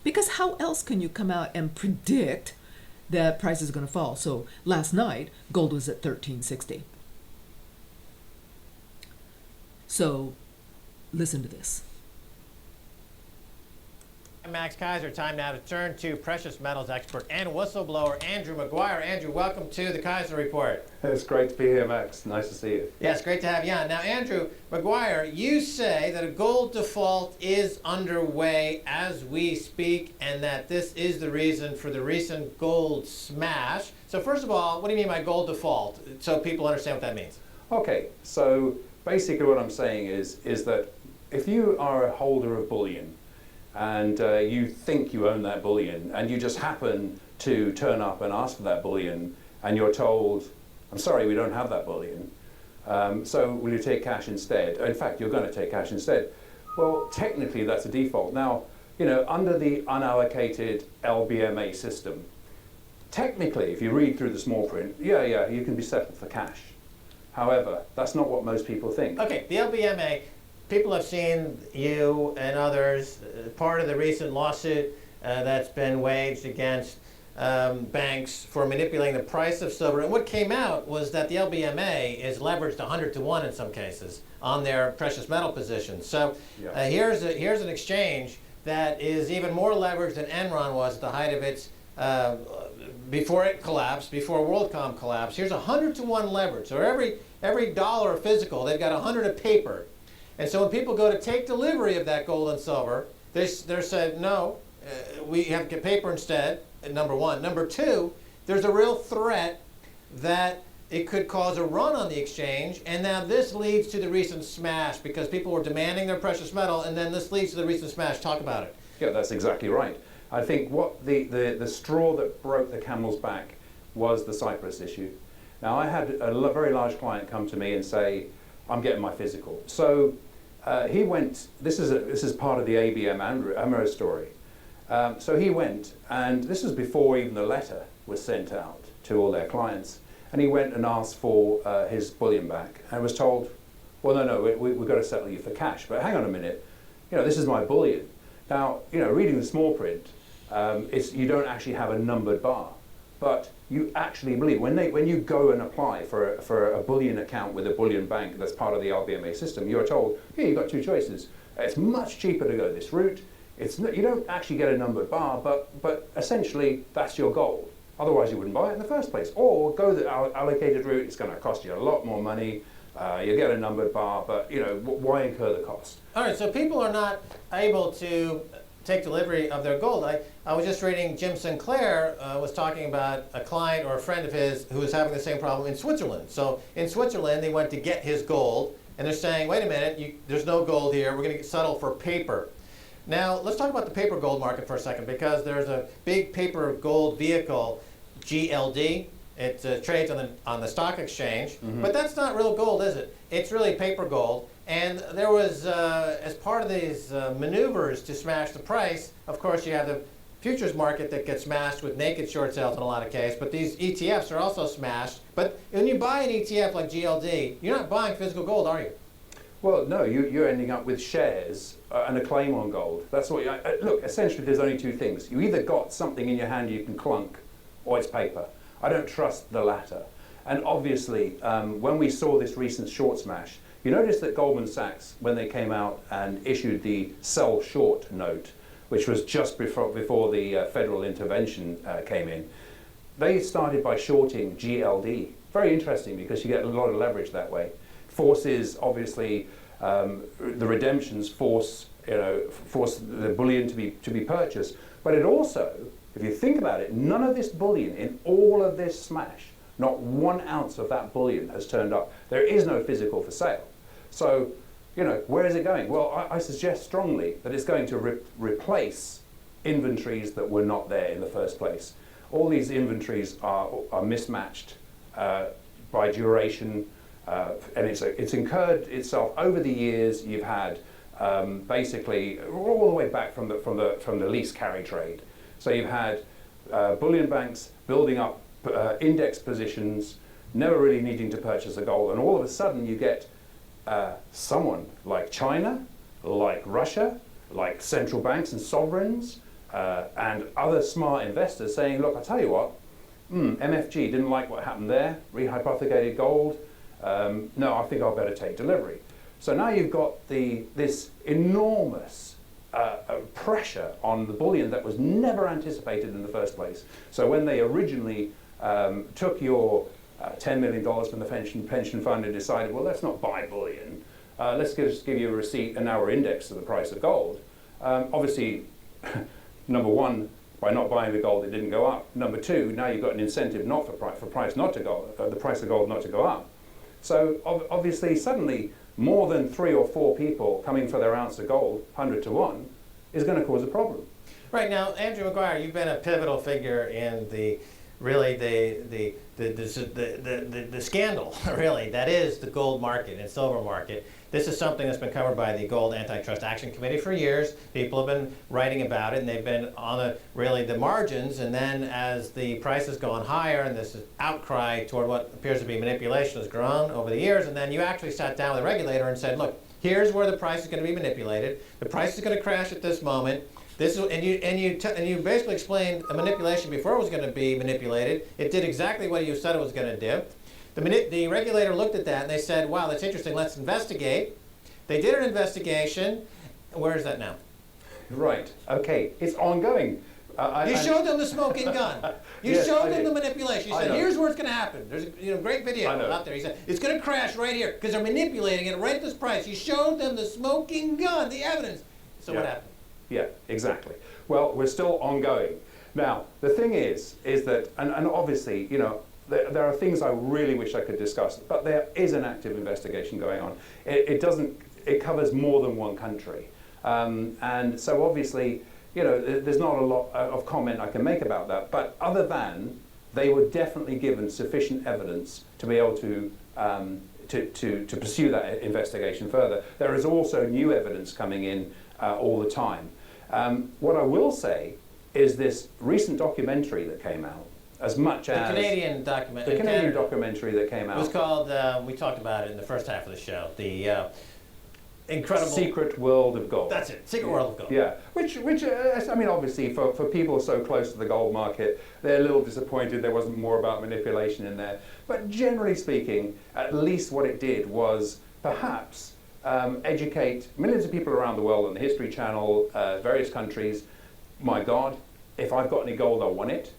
Because how else can you come out and predict that price is going to fall? So last night, gold was at 1360. So listen to this. I'm Max Kaiser. Time now to turn to precious metals expert and whistleblower Andrew McGuire. Andrew, welcome to the Kaiser Report. It's great to be here, Max. Nice to see you. Yes, great to have you on. Now, Andrew McGuire, you say that a gold default is underway as we speak, and that this is the reason for the recent gold smash. So first of all, what do you mean by gold default, so people understand what that means? Okay, so basically what I'm saying is that if you are a holder of bullion, and you think you own that bullion, and you just happen to turn up and ask for that bullion, and you're told, I'm sorry, we don't have that bullion, so will you take cash instead? In fact, you're going to take cash instead. Well, technically that's a default. Now, you know, under the unallocated LBMA system, technically, if you read through the small print, yeah, you can be settled for cash. However, that's not what most people think. Okay, the LBMA, people have seen you and others, part of the recent lawsuit that's been waged against banks for manipulating the price of silver. And what came out was that the LBMA is leveraged 100 to 1 in some cases on their precious metal positions. So here's an exchange that is even more leveraged than Enron was at the height of its before it collapsed, before WorldCom collapsed, here's 100-to-1 leverage. So every dollar of physical, they've got 100 of paper. And so when people go to take delivery of that gold and silver, they're said, no, we have to get paper instead, number one. Number two, there's a real threat that it could cause a run on the exchange, and now this leads to the recent smash because people were demanding their precious metal, and then this leads to the recent smash. Talk about it. Yeah, that's exactly right. I think what the straw that broke the camel's back was the Cyprus issue. Now, I had a very large client come to me and say, I'm getting my physical. So he went, this is part of the ABM AMRO story. So he went, and this was before even the letter was sent out to all their clients. And he went and asked for his bullion back and was told, well, no, we've got to settle you for cash. But hang on a minute, this is my bullion. Now, reading the small print, you don't actually have a numbered bar. But you actually believe, when you go and apply for a bullion account with a bullion bank that's part of the RBMA system, you're told, here, you've got two choices. It's much cheaper to go this route. You don't actually get a numbered bar, but essentially, that's your goal. Otherwise, you wouldn't buy it in the first place. Or go the allocated route. It's going to cost you a lot more money. You get a numbered bar, but why incur the cost? All right, so people are not able to take delivery of their gold. I was just reading Jim Sinclair was talking about a client or a friend of his who was having the same problem in Switzerland. So in Switzerland, they went to get his gold, and they're saying, wait a minute, there's no gold here. We're going to settle for paper. Now, let's talk about the paper gold market for a second, because there's a big paper gold vehicle, GLD. It trades on the stock exchange, but that's not real gold, is it? It's really paper gold. And there was, as part of these maneuvers to smash the price, of course, you have the futures market that gets smashed with naked short sales in a lot of cases, but these ETFs are also smashed. But when you buy an ETF like GLD, you're not buying physical gold, are you? Well, no, you're ending up with shares and a claim on gold. That's what look, essentially, there's only two things. You either got something in your hand you can clunk, or it's paper. I don't trust the latter. And obviously, when we saw this recent short smash, you notice that Goldman Sachs, when they came out and issued the sell short note, which was just before the federal intervention came in, they started by shorting GLD. Very interesting, because you get a lot of leverage that way. Forces, obviously, the redemptions force the bullion to be purchased. But it also, if you think about it, none of this bullion in all of this smash, not 1 ounce of that bullion has turned up. There is no physical for sale. So, where is it going? Well, I suggest strongly that it's going to replace inventories that were not there in the first place. All these inventories are mismatched by duration, and it's incurred itself over the years. You've had basically all the way back from the lease carry trade. So you've had bullion banks building up index positions, never really needing to purchase the gold, and all of a sudden you get someone like China, like Russia, like central banks and sovereigns, and other smart investors saying, look, I tell you what, MFG didn't like what happened there, rehypothecated gold, no, I think I'll better take delivery. So now you've got this enormous pressure on the bullion that was never anticipated in the first place. So when they originally took your $10 million from the pension fund and decided, well, let's not buy bullion, let's just give you a receipt and now we're indexed to the price of gold. Obviously, number one, by not buying the gold, it didn't go up. Number two, now you've got an incentive not for price not to go, the price of gold not to go up. So obviously, suddenly, more than 3 or 4 people coming for their ounce of gold, 100 to 1, is going to cause a problem. Right now, Andrew McGuire, you've been a pivotal figure in the scandal, really, that is the gold market and silver market. This is something that's been covered by the Gold Antitrust Action Committee for years. People have been writing about it, and they've been on the margins. And then as the price has gone higher, and this outcry toward what appears to be manipulation has grown over the years, and then you actually sat down with a regulator and said, look, here's where the price is going to be manipulated. The price is going to crash at this moment. This is, and you basically explained a manipulation before it was going to be manipulated. It did exactly what you said it was going to do. The regulator looked at that and they said, wow, that's interesting, let's investigate. They did an investigation. Where is that now? Right, okay, it's ongoing. You showed them the smoking gun. You Yes, showed I them did. the manipulation. You I said, know. here's where it's going to happen. There's a great video I know. out there. He said, it's going to crash right here because they're manipulating it right at this price. You showed them the smoking gun, the evidence. So what Yeah. happened? Yeah, exactly. Well, we're still ongoing. Now, the thing is that, and obviously, you know, there are things I really wish I could discuss, but there is an active investigation going on. It covers more than one country. And so obviously, you know, there's not a lot of comment I can make about that, but other than they were definitely given sufficient evidence to be able to pursue that investigation further. There is also new evidence coming in all the time. What I will say is this recent documentary that came out, as much as The Canadian document. the Canadian documentary that came It out. was called, we talked about it in the first half of the show, the incredible... Secret World of Gold. That's it, Secret World of Gold. Yeah, which I mean, obviously, for people so close to the gold market, they're a little disappointed there wasn't more about manipulation in there. But generally speaking, at least what it did was perhaps educate millions of people around the world on the History Channel, various countries. My God, if I've got any gold, I want it.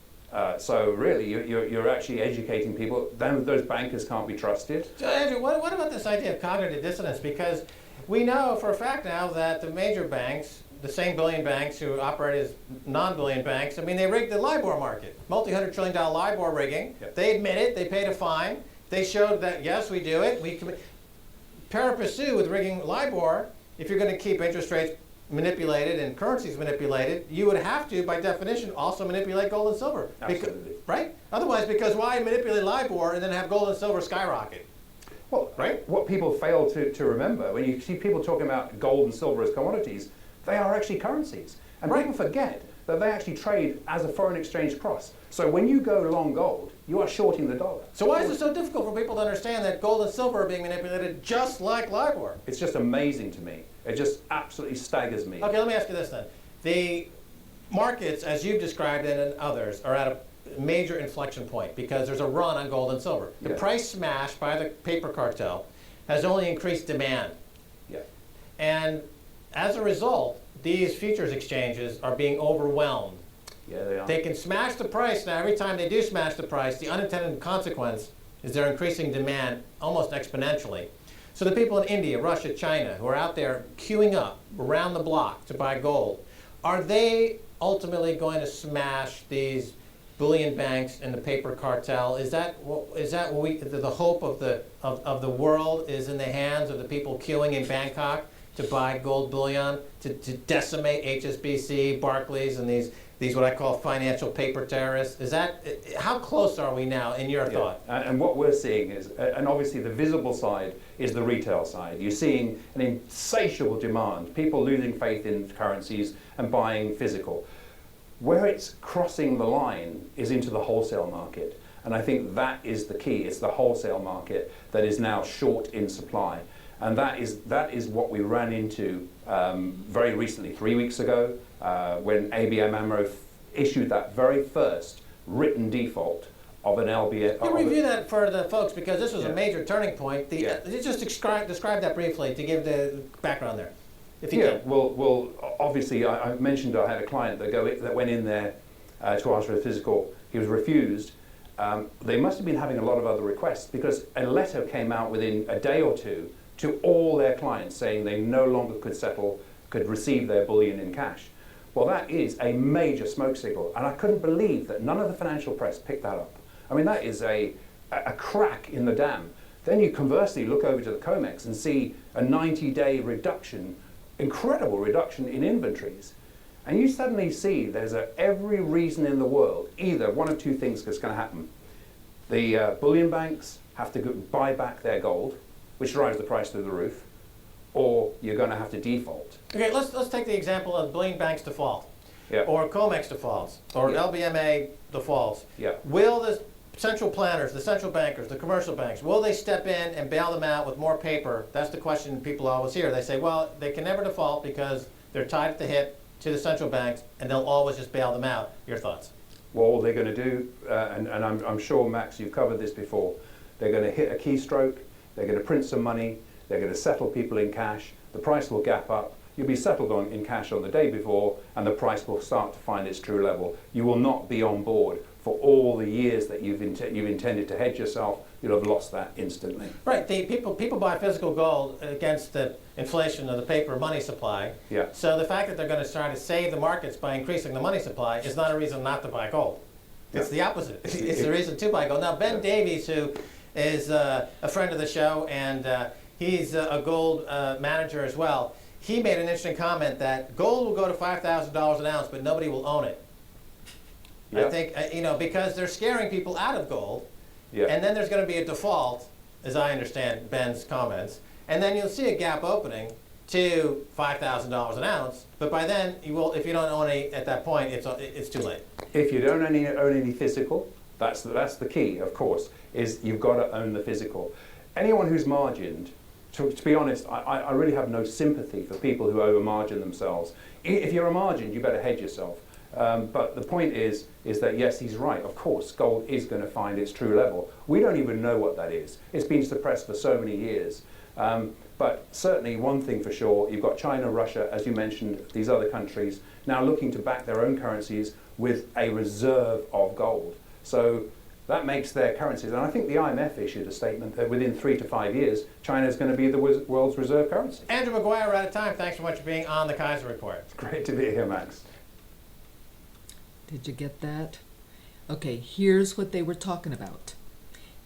So really, you're actually educating people. Then those bankers can't be trusted. So Andrew, what about this idea of cognitive dissonance? Because we know for a fact now that the major banks, the same billion banks who operate as non-billion banks, I mean, they rigged the LIBOR market, multi-$100 trillion LIBOR rigging. Yep. They admit it. They paid a fine. They showed that, yes, we do it. We pari passu with rigging LIBOR. If you're going to keep interest rates manipulated and currencies manipulated, you would have to, by definition, also manipulate gold and silver. Absolutely. Right? Otherwise, because why manipulate LIBOR and then have gold and silver skyrocket? Well, Right? what people fail to remember, when you see people talking about gold and silver as commodities, they are actually currencies. And Right. people forget that they actually trade as a foreign exchange cross. So when you go long gold, you are shorting the dollar. So why is it so difficult for people to understand that gold and silver are being manipulated just like LIBOR? It's just amazing to me. It just absolutely staggers me. Okay, let me ask you this then. The markets, as you've described it and others, are at a major inflection point because there's a run on gold and silver. The Yeah. price smash by the paper cartel has only increased demand. Yeah. And as a result, these futures exchanges are being overwhelmed. Yeah, they are. They can smash the price. Now, every time they do smash the price, the unintended consequence is they're increasing demand almost exponentially. So the people in India, Russia, China, who are out there queuing up around the block to buy gold, are they ultimately going to smash these bullion banks and the paper cartel? Is that what the hope of the world is in the hands of the people queuing in Bangkok to buy gold bullion, to decimate HSBC, Barclays, and these what I call financial paper terrorists? Is that, how close are we now in your thought? And what we're seeing is, and obviously the visible side is the retail side. You're seeing an insatiable demand, people losing faith in currencies and buying physical. Where it's crossing the line is into the wholesale market. And I think that is the key. It's the wholesale market that is now short in supply. And that is what we ran into very recently, 3 weeks ago, when ABN AMRO issued that very first written default of an LBA. Can you review that for the folks, because this was a Yeah. major turning point. Just describe that briefly to give the background there, if you Yeah, can. well, obviously I mentioned I had a client that went in there to ask for a physical. He was refused. They must have been having a lot of other requests because a letter came out within a day or two to all their clients saying they no longer could receive their bullion in cash. Well, that is a major smoke signal, and I couldn't believe that none of the financial press picked that up. I mean, that is a crack in the dam. Then you conversely look over to the COMEX and see a 90-day reduction, incredible reduction in inventories. And you suddenly see there's every reason in the world, either one of two things is going to happen. The bullion banks have to buy back their gold, which drives the price through the roof, or you're going to have to default. Okay, let's take the example of bullion banks default, Yeah. or COMEX defaults, or Yeah. LBMA defaults. Yeah. Will the central planners, the central bankers, the commercial banks, will they step in and bail them out with more paper? That's the question people always hear. They say, well, they can never default because they're tied at the hip to the central banks, and they'll always just bail them out. Your thoughts? Well, all they're going to do, and I'm sure, Max, you've covered this before, they're going to hit a keystroke, they're going to print some money, they're going to settle people in cash, the price will gap up, You'll be settled on in cash on the day before, and the price will start to find its true level. You will not be on board for all the years that you've intended to hedge yourself. You'll have lost that instantly. Right. People buy physical gold against the inflation of the paper money supply. Yeah. So the fact that they're going to try to save the markets by increasing the money supply is not a reason not to buy gold. It's the opposite. It's the reason to buy gold. Now, Ben Davies, who is a friend of the show, and he's a gold manager as well, he made an interesting comment that gold will go to $5,000 an ounce, but nobody will own it. Yeah. I think, because they're scaring people out of gold, Yeah. and then there's going to be a default, as I understand Ben's comments, and then you'll see a gap opening to $5,000 an ounce, but by then, if you don't own any at that point, it's too late. If you don't own any physical, that's the key, of course, is you've got to own the physical. Anyone who's margined, to be honest, I really have no sympathy for people who over-margin themselves. If you're a margined, you better hedge yourself. But the point is that, yes, he's right. Of course, gold is going to find its true level. We don't even know what that is. It's been suppressed for so many years. But certainly one thing for sure, you've got China, Russia, as you mentioned, these other countries now looking to back their own currencies with a reserve of gold. So that makes their currencies, and I think the IMF issued a statement that within 3 to 5 years, China is going to be the world's reserve currency. Andrew McGuire, we're out of time. Thanks so much for being on the Kaiser Report. It's great to be here, Max. Did you get that? Okay, here's what they were talking about.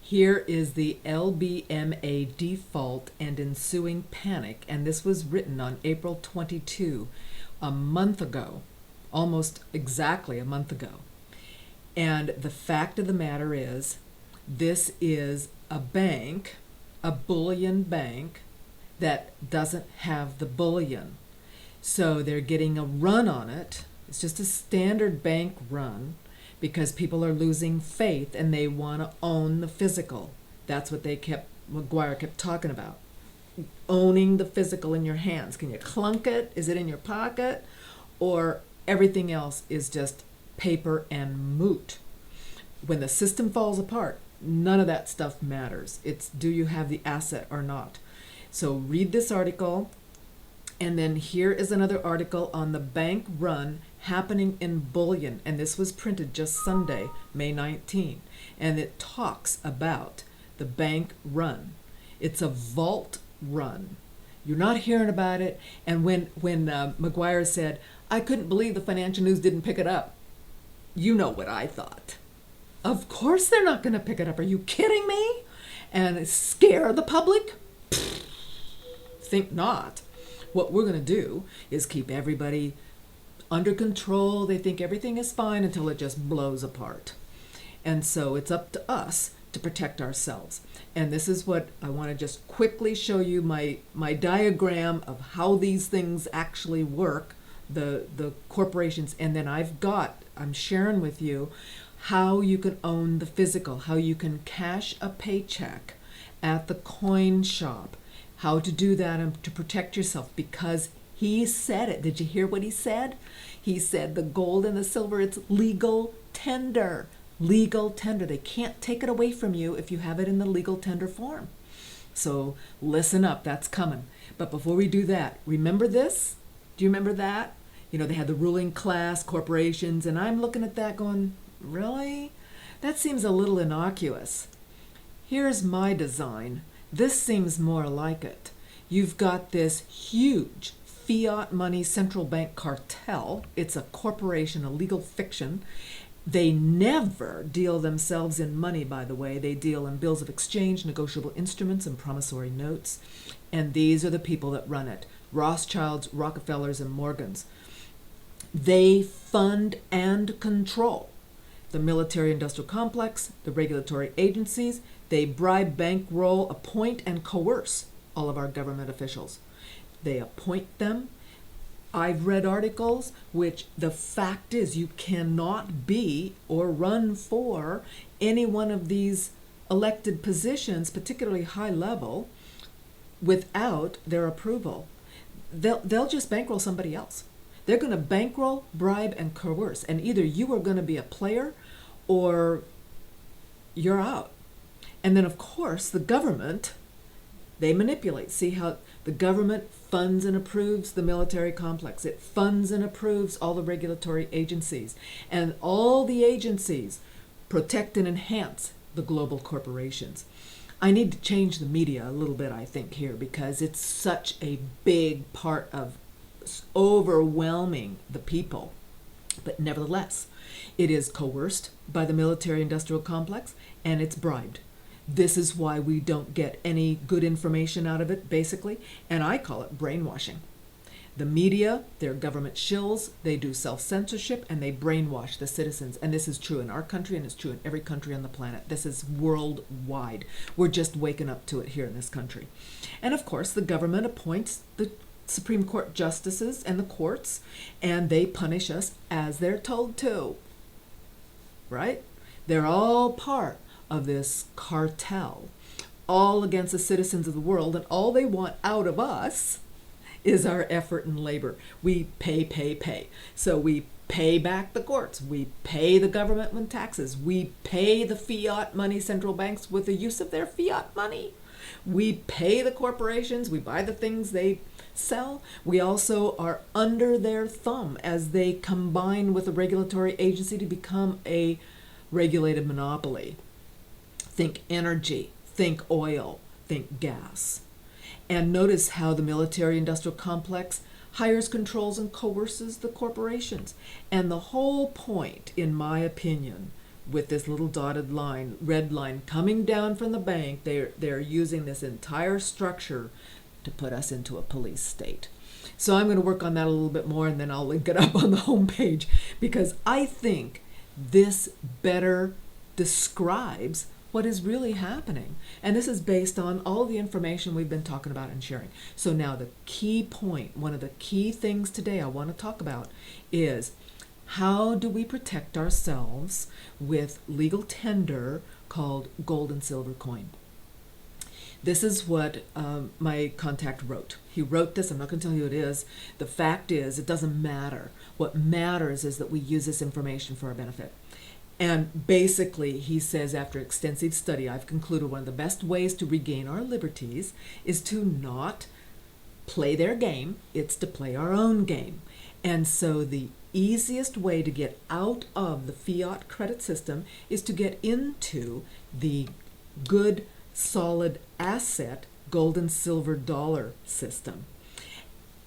Here is the LBMA default and ensuing panic, and this was written on April 22, a month ago, almost exactly a month ago. And the fact of the matter is, this is a bank, a bullion bank, that doesn't have the bullion. So they're getting a run on it. It's just a standard bank run because people are losing faith and they want to own the physical. That's what McGuire kept talking about. Owning the physical in your hands. Can you clunk it? Is it in your pocket? Or everything else is just paper and moot. When the system falls apart, none of that stuff matters. It's do you have the asset or not? So read this article, and then here is another article on the bank run happening in bullion, and this was printed just Sunday, May 19, and it talks about the bank run. It's a vault run. You're not hearing about it, and when McGuire said, I couldn't believe the financial news didn't pick it up, you know what I thought. Of course they're not going to pick it up. Are you kidding me? And scare the public? Think not. What we're going to do is keep everybody under control. They think everything is fine until it just blows apart. And so it's up to us to protect ourselves. And this is what I want to just quickly show you my diagram of how these things actually work, the corporations. And then I'm sharing with you how you can own the physical, how you can cash a paycheck at the coin shop, how to do that and to protect yourself, because he said it. Did you hear what he said? He said the gold and the silver, it's legal tender. Legal tender. They can't take it away from you if you have it in the legal tender form. So listen up, that's coming. But before we do that, remember this? Do you remember that? They had the ruling class, corporations, and I'm looking at that going, really? That seems a little innocuous. Here's my design. This seems more like it. You've got this huge fiat money central bank cartel. It's a corporation, a legal fiction. They never deal themselves in money, by the way. They deal in bills of exchange, negotiable instruments, and promissory notes. And these are the people that run it. Rothschilds, Rockefellers, and Morgans. They fund and control the military-industrial complex, the regulatory agencies. They bribe, bankroll, appoint, and coerce all of our government officials. They appoint them. I've read articles which the fact is you cannot be or run for any one of these elected positions, particularly high level, without their approval. They'll just bankroll somebody else. They're going to bankroll, bribe, and coerce. And either you are going to be a player or you're out. And then, of course, the government, they manipulate. See how the government funds and approves the military complex. It funds and approves all the regulatory agencies. And all the agencies protect and enhance the global corporations. I need to change the media a little bit, I think, here, because it's such a big part of overwhelming the people. But nevertheless, it is coerced by the military-industrial complex, and it's bribed. This is why we don't get any good information out of it, basically, and I call it brainwashing. The media, they're government shills, they do self-censorship, and they brainwash the citizens. And this is true in our country, and it's true in every country on the planet. This is worldwide. We're just waking up to it here in this country. And of course, the government appoints the Supreme Court justices and the courts, and they punish us as they're told to. Right? They're all part of this cartel, all against the citizens of the world, and all they want out of us is our effort and labor. We pay. So we pay back the courts. We pay the government with taxes. We pay the fiat money central banks with the use of their fiat money. We pay the corporations. We buy the things they sell. We also are under their thumb as they combine with a regulatory agency to become a regulated monopoly. Think energy, think oil, think gas. And notice how the military-industrial complex hires, controls, and coerces the corporations. And the whole point, in my opinion, with this little dotted line, red line coming down from the bank, they're using this entire structure to put us into a police state. So I'm going to work on that a little bit more, and then I'll link it up on the homepage, because I think this better describes what is really happening. And this is based on all the information we've been talking about and sharing. So now the key point, one of the key things today I want to talk about is, how do we protect ourselves with legal tender called gold and silver coin? This is what my contact wrote. He wrote this. I'm not going to tell you who it is. The fact is, it doesn't matter. What matters is that we use this information for our benefit. And basically, he says, after extensive study, I've concluded one of the best ways to regain our liberties is to not play their game. It's to play our own game. And so the easiest way to get out of the fiat credit system is to get into the good, solid asset gold and silver dollar system.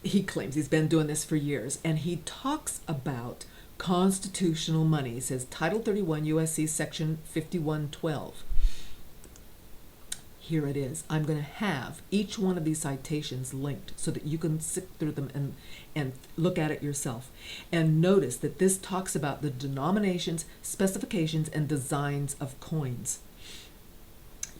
He claims he's been doing this for years, and he talks about constitutional money. He says Title 31 USC Section 5112. Here it is. I'm going to have each one of these citations linked so that you can sit through them and look at it yourself. And notice that this talks about the denominations, specifications, and designs of coins.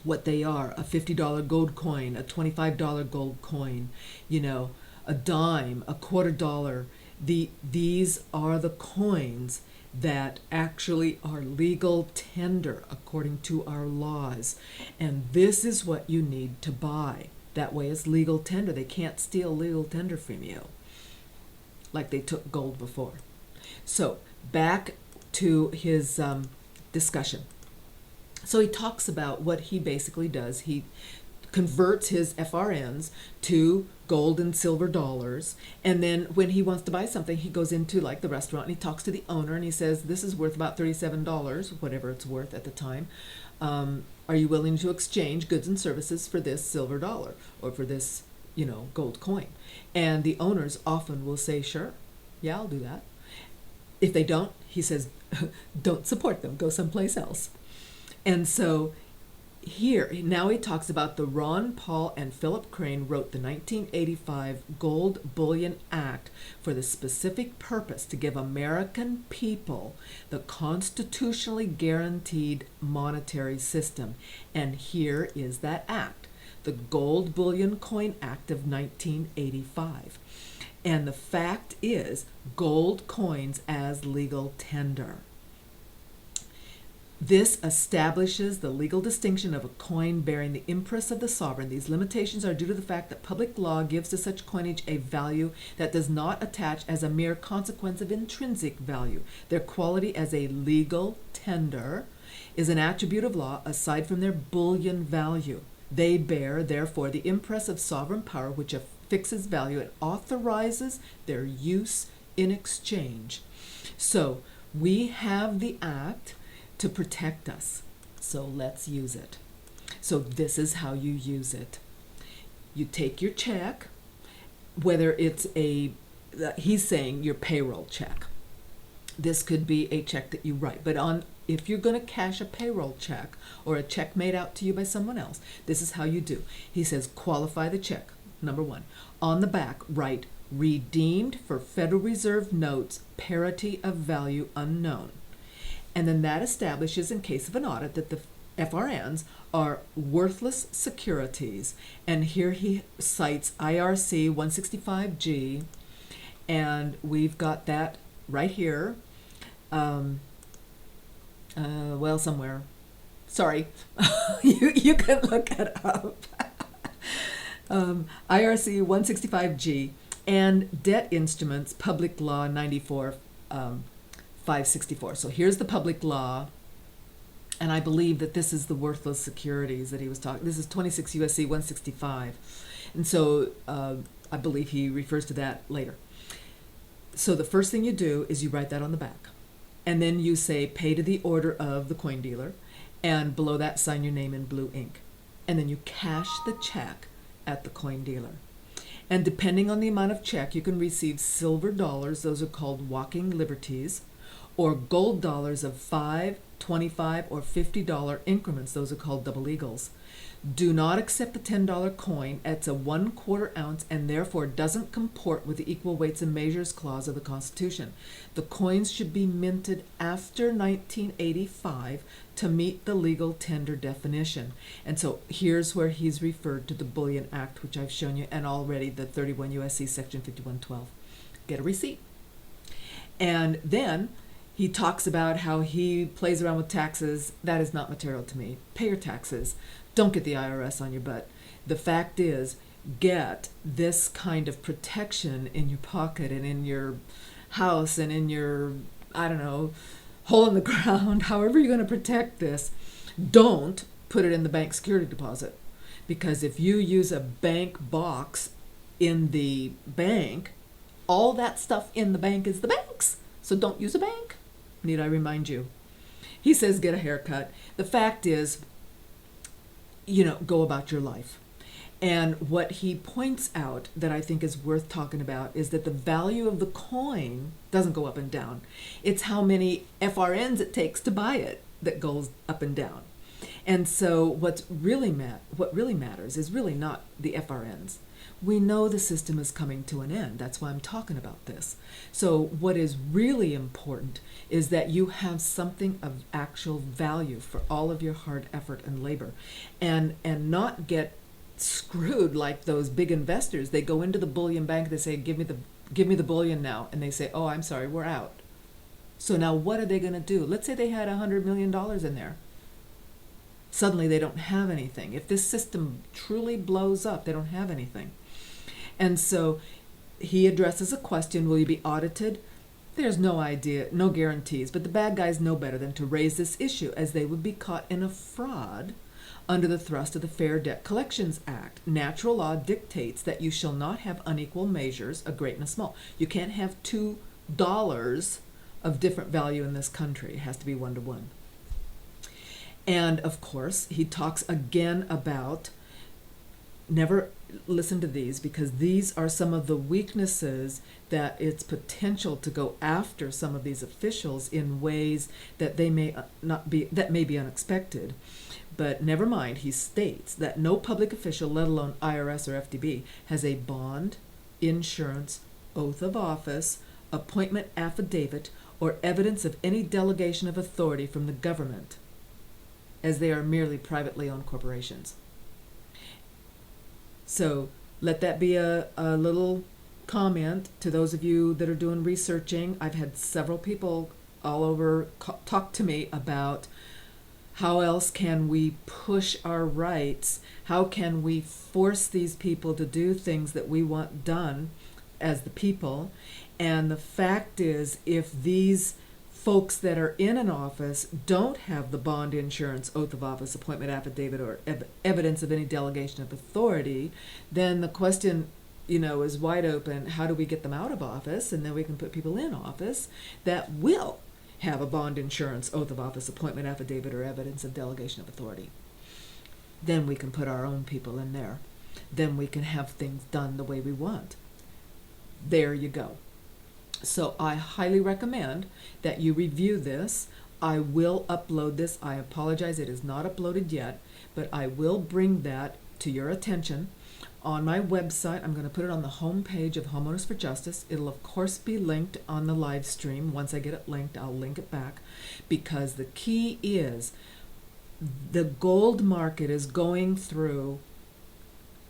What they are: a $50 gold coin, a $25 gold coin, a dime, a $quarter. These are the coins that actually are legal tender according to our laws. And this is what you need to buy. That way it's legal tender. They can't steal legal tender from you like they took gold before. So back to his discussion. So he talks about what he basically does. He converts his FRNs to gold and silver dollars, and then when he wants to buy something, he goes into like the restaurant and he talks to the owner and he says, this is worth about $37, whatever it's worth at the time. Are you willing to exchange goods and services for this silver dollar or for this, gold coin? And the owners often will say, sure, yeah, I'll do that. If they don't, he says, don't support them, go someplace else. And so here, now he talks about the Ron Paul and Philip Crane wrote the 1985 Gold Bullion Act for the specific purpose to give American people the constitutionally guaranteed monetary system. And here is that act, the Gold Bullion Coin Act of 1985. And the fact is, gold coins as legal tender. This establishes the legal distinction of a coin bearing the impress of the sovereign. These limitations are due to the fact that public law gives to such coinage a value that does not attach as a mere consequence of intrinsic value. Their quality as a legal tender is an attribute of law aside from their bullion value. They bear, therefore, the impress of sovereign power which fixes value and authorizes their use in exchange. So we have the act to protect us. So let's use it. So this is how you use it. You take your check, whether it's he's saying your payroll check. This could be a check that you write, but if you're going to cash a payroll check or a check made out to you by someone else, this is how you do. He says qualify the check. Number 1. On the back, write redeemed for Federal Reserve notes, parity of value unknown. And then that establishes, in case of an audit, that the FRNs are worthless securities. And here he cites IRC 165G, and we've got that right here. Well, somewhere. Sorry, you can look it up. IRC 165G and debt instruments, Public Law 94, 564. So here's the public law, and I believe that this is the worthless securities that he was talking. This is 26 USC 165, and so I believe he refers to that later. So the first thing you do is you write that on the back, and then you say pay to the order of the coin dealer, and below that sign your name in blue ink, and then you cash the check at the coin dealer. And depending on the amount of check, you can receive silver dollars, those are called walking liberties, or gold dollars of $5, $25, or $50 increments, those are called double eagles. Do not accept the $10 coin. It's a 1/4 ounce and therefore doesn't comport with the Equal Weights and Measures Clause of the Constitution. The coins should be minted after 1985 to meet the legal tender definition. And so here's where he's referred to the Bullion Act, which I've shown you, and already the 31 USC section 5112. Get a receipt. And then he talks about how he plays around with taxes. That is not material to me. Pay your taxes. Don't get the IRS on your butt. The fact is, get this kind of protection in your pocket and in your house and in your, I don't know, hole in the ground, however you're going to protect this. Don't put it in the bank security deposit, because if you use a bank box in the bank, all that stuff in the bank is the bank's. So don't use a bank. Need I remind you? He says get a haircut. The fact is, go about your life. And what he points out that I think is worth talking about is that the value of the coin doesn't go up and down. It's how many FRNs it takes to buy it that goes up and down. And so what really matters is really not the FRNs. We know the system is coming to an end. That's why I'm talking about this. So what is really important is that you have something of actual value for all of your hard effort and labor, and not get screwed like those big investors. They go into the bullion bank, they say, give me the bullion now, and they say, oh, I'm sorry, we're out. So now what are they going to do? Let's say they had $100 million in there. Suddenly they don't have anything. If this system truly blows up, they don't have anything. And so he addresses a question, will you be audited? There's no idea, no guarantees, but the bad guys know better than to raise this issue, as they would be caught in a fraud under the thrust of the Fair Debt Collections Act. Natural law dictates that you shall not have unequal measures, a great and a small. You can't have $2 of different value in this country. It has to be 1-to-1. And of course, he talks again about, never listen to these, because these are some of the weaknesses that it's potential to go after some of these officials in ways that they may be unexpected. But never mind, he states that no public official, let alone IRS or FDB, has a bond, insurance, oath of office, appointment affidavit, or evidence of any delegation of authority from the government, as they are merely privately owned corporations. So let that be a little comment to those of you that are doing researching. I've had several people all over talk to me about how else can we push our rights? How can we force these people to do things that we want done as the people? And the fact is, if these folks that are in an office don't have the bond, insurance, oath of office, appointment affidavit, or evidence of any delegation of authority, then the question is wide open. How do we get them out of office? And then we can put people in office that will have a bond, insurance, oath of office, appointment affidavit, or evidence of delegation of authority. Then we can put our own people in there. Then we can have things done the way we want. There you go. So I highly recommend that you review this. I will upload this. I apologize, it is not uploaded yet, but I will bring that to your attention on my website. I'm going to put it on the home page of Homeowners for Justice. It'll of course be linked on the live stream. Once I get it linked, I'll link it back, because the key is the gold market is going through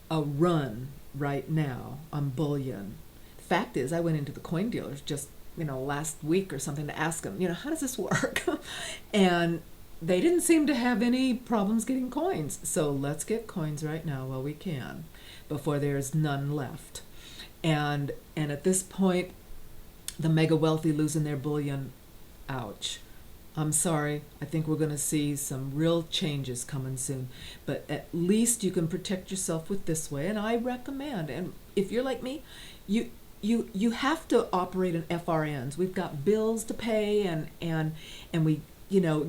a run right now on bullion. Fact is, I went into the coin dealers just last week or something to ask them, how does this work? And they didn't seem to have any problems getting coins. So let's get coins right now while we can, before there's none left. And at this point, the mega wealthy losing their bullion, ouch. I'm sorry. I think we're going to see some real changes coming soon. But at least you can protect yourself with this way. And I recommend, and if you're like me, you have to operate in FRNs. We've got bills to pay, and we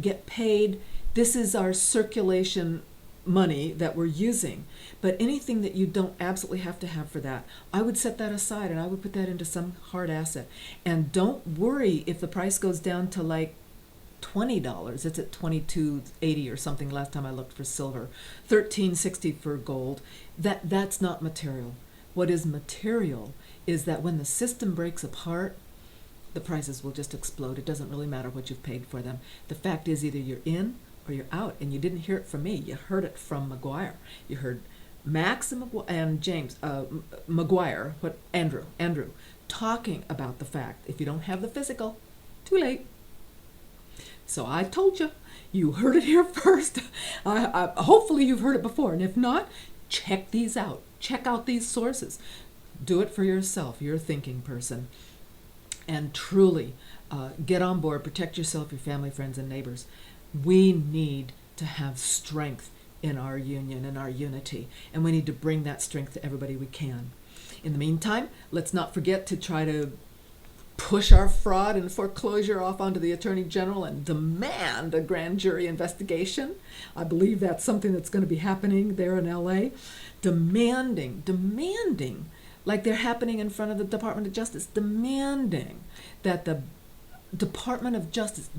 get paid. This is our circulation money that we're using. But anything that you don't absolutely have to have for that, I would set that aside and I would put that into some hard asset. And don't worry if the price goes down to like $20. It's at $22.80 or something last time I looked for silver. $13.60 for gold. That's not material. What is material is that when the system breaks apart, the prices will just explode. It doesn't really matter what you've paid for them. The fact is, either you're in or you're out, and you didn't hear it from me. You heard it from McGuire. You heard Max and James, McGuire, Andrew, talking about the fact if you don't have the physical, too late. So I told you, you heard it here first. Hopefully you've heard it before, and if not, check these out. Check out these sources. Do it for yourself. You're a thinking person. And truly, get on board. Protect yourself, your family, friends, and neighbors. We need to have strength in our union and our unity, and we need to bring that strength to everybody we can. In the meantime, let's not forget to try to push our fraud and foreclosure off onto the Attorney General and demand a grand jury investigation. I believe that's something that's going to be happening there in LA. Demanding, like they're happening in front of the Department of Justice, demanding that the Department of Justice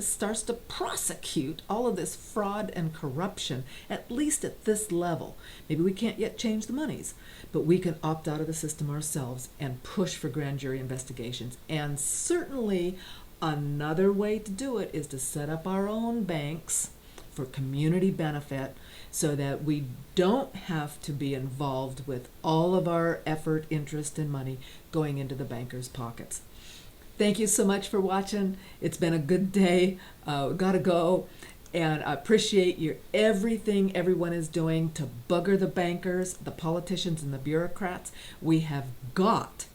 starts to prosecute all of this fraud and corruption, at least at this level. Maybe we can't yet change the monies, but we can opt out of the system ourselves and push for grand jury investigations. And certainly another way to do it is to set up our own banks for community benefit, so that we don't have to be involved with all of our effort, interest, and money going into the bankers' pockets. Thank you so much for watching. It's been a good day. Gotta go. And I appreciate everything everyone is doing to bugger the bankers, the politicians, and the bureaucrats. We have got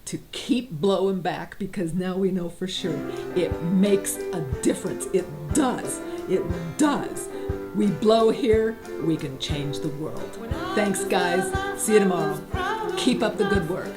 to keep blowing back, because now we know for sure it makes a difference. It does. It does. We blow here, we can change the world. Thanks, guys. See you tomorrow. Keep up the good work.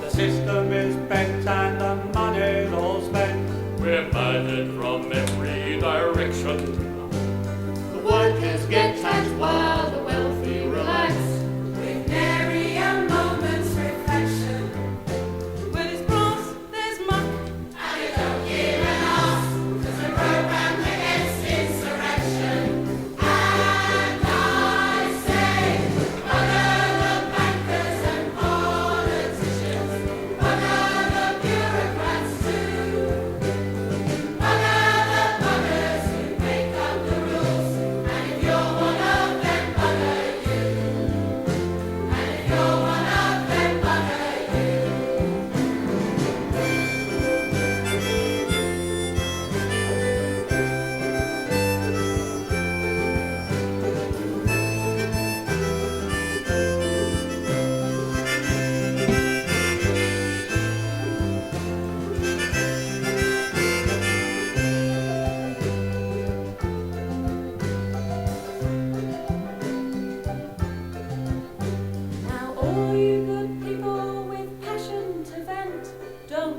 System is bent and the money's all spent. We're battered from every direction. The workers get taxed while the wealthy relax, with nary a moment's reflection. Where there's brass, there's muck, and they don't give an arse, 'cause they're programmed against insurrection. And I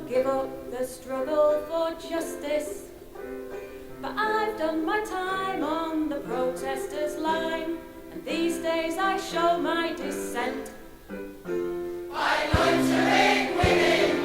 give up the struggle for justice. But I've done my time on the protesters' line, and these days I show my dissent. I learned to make winning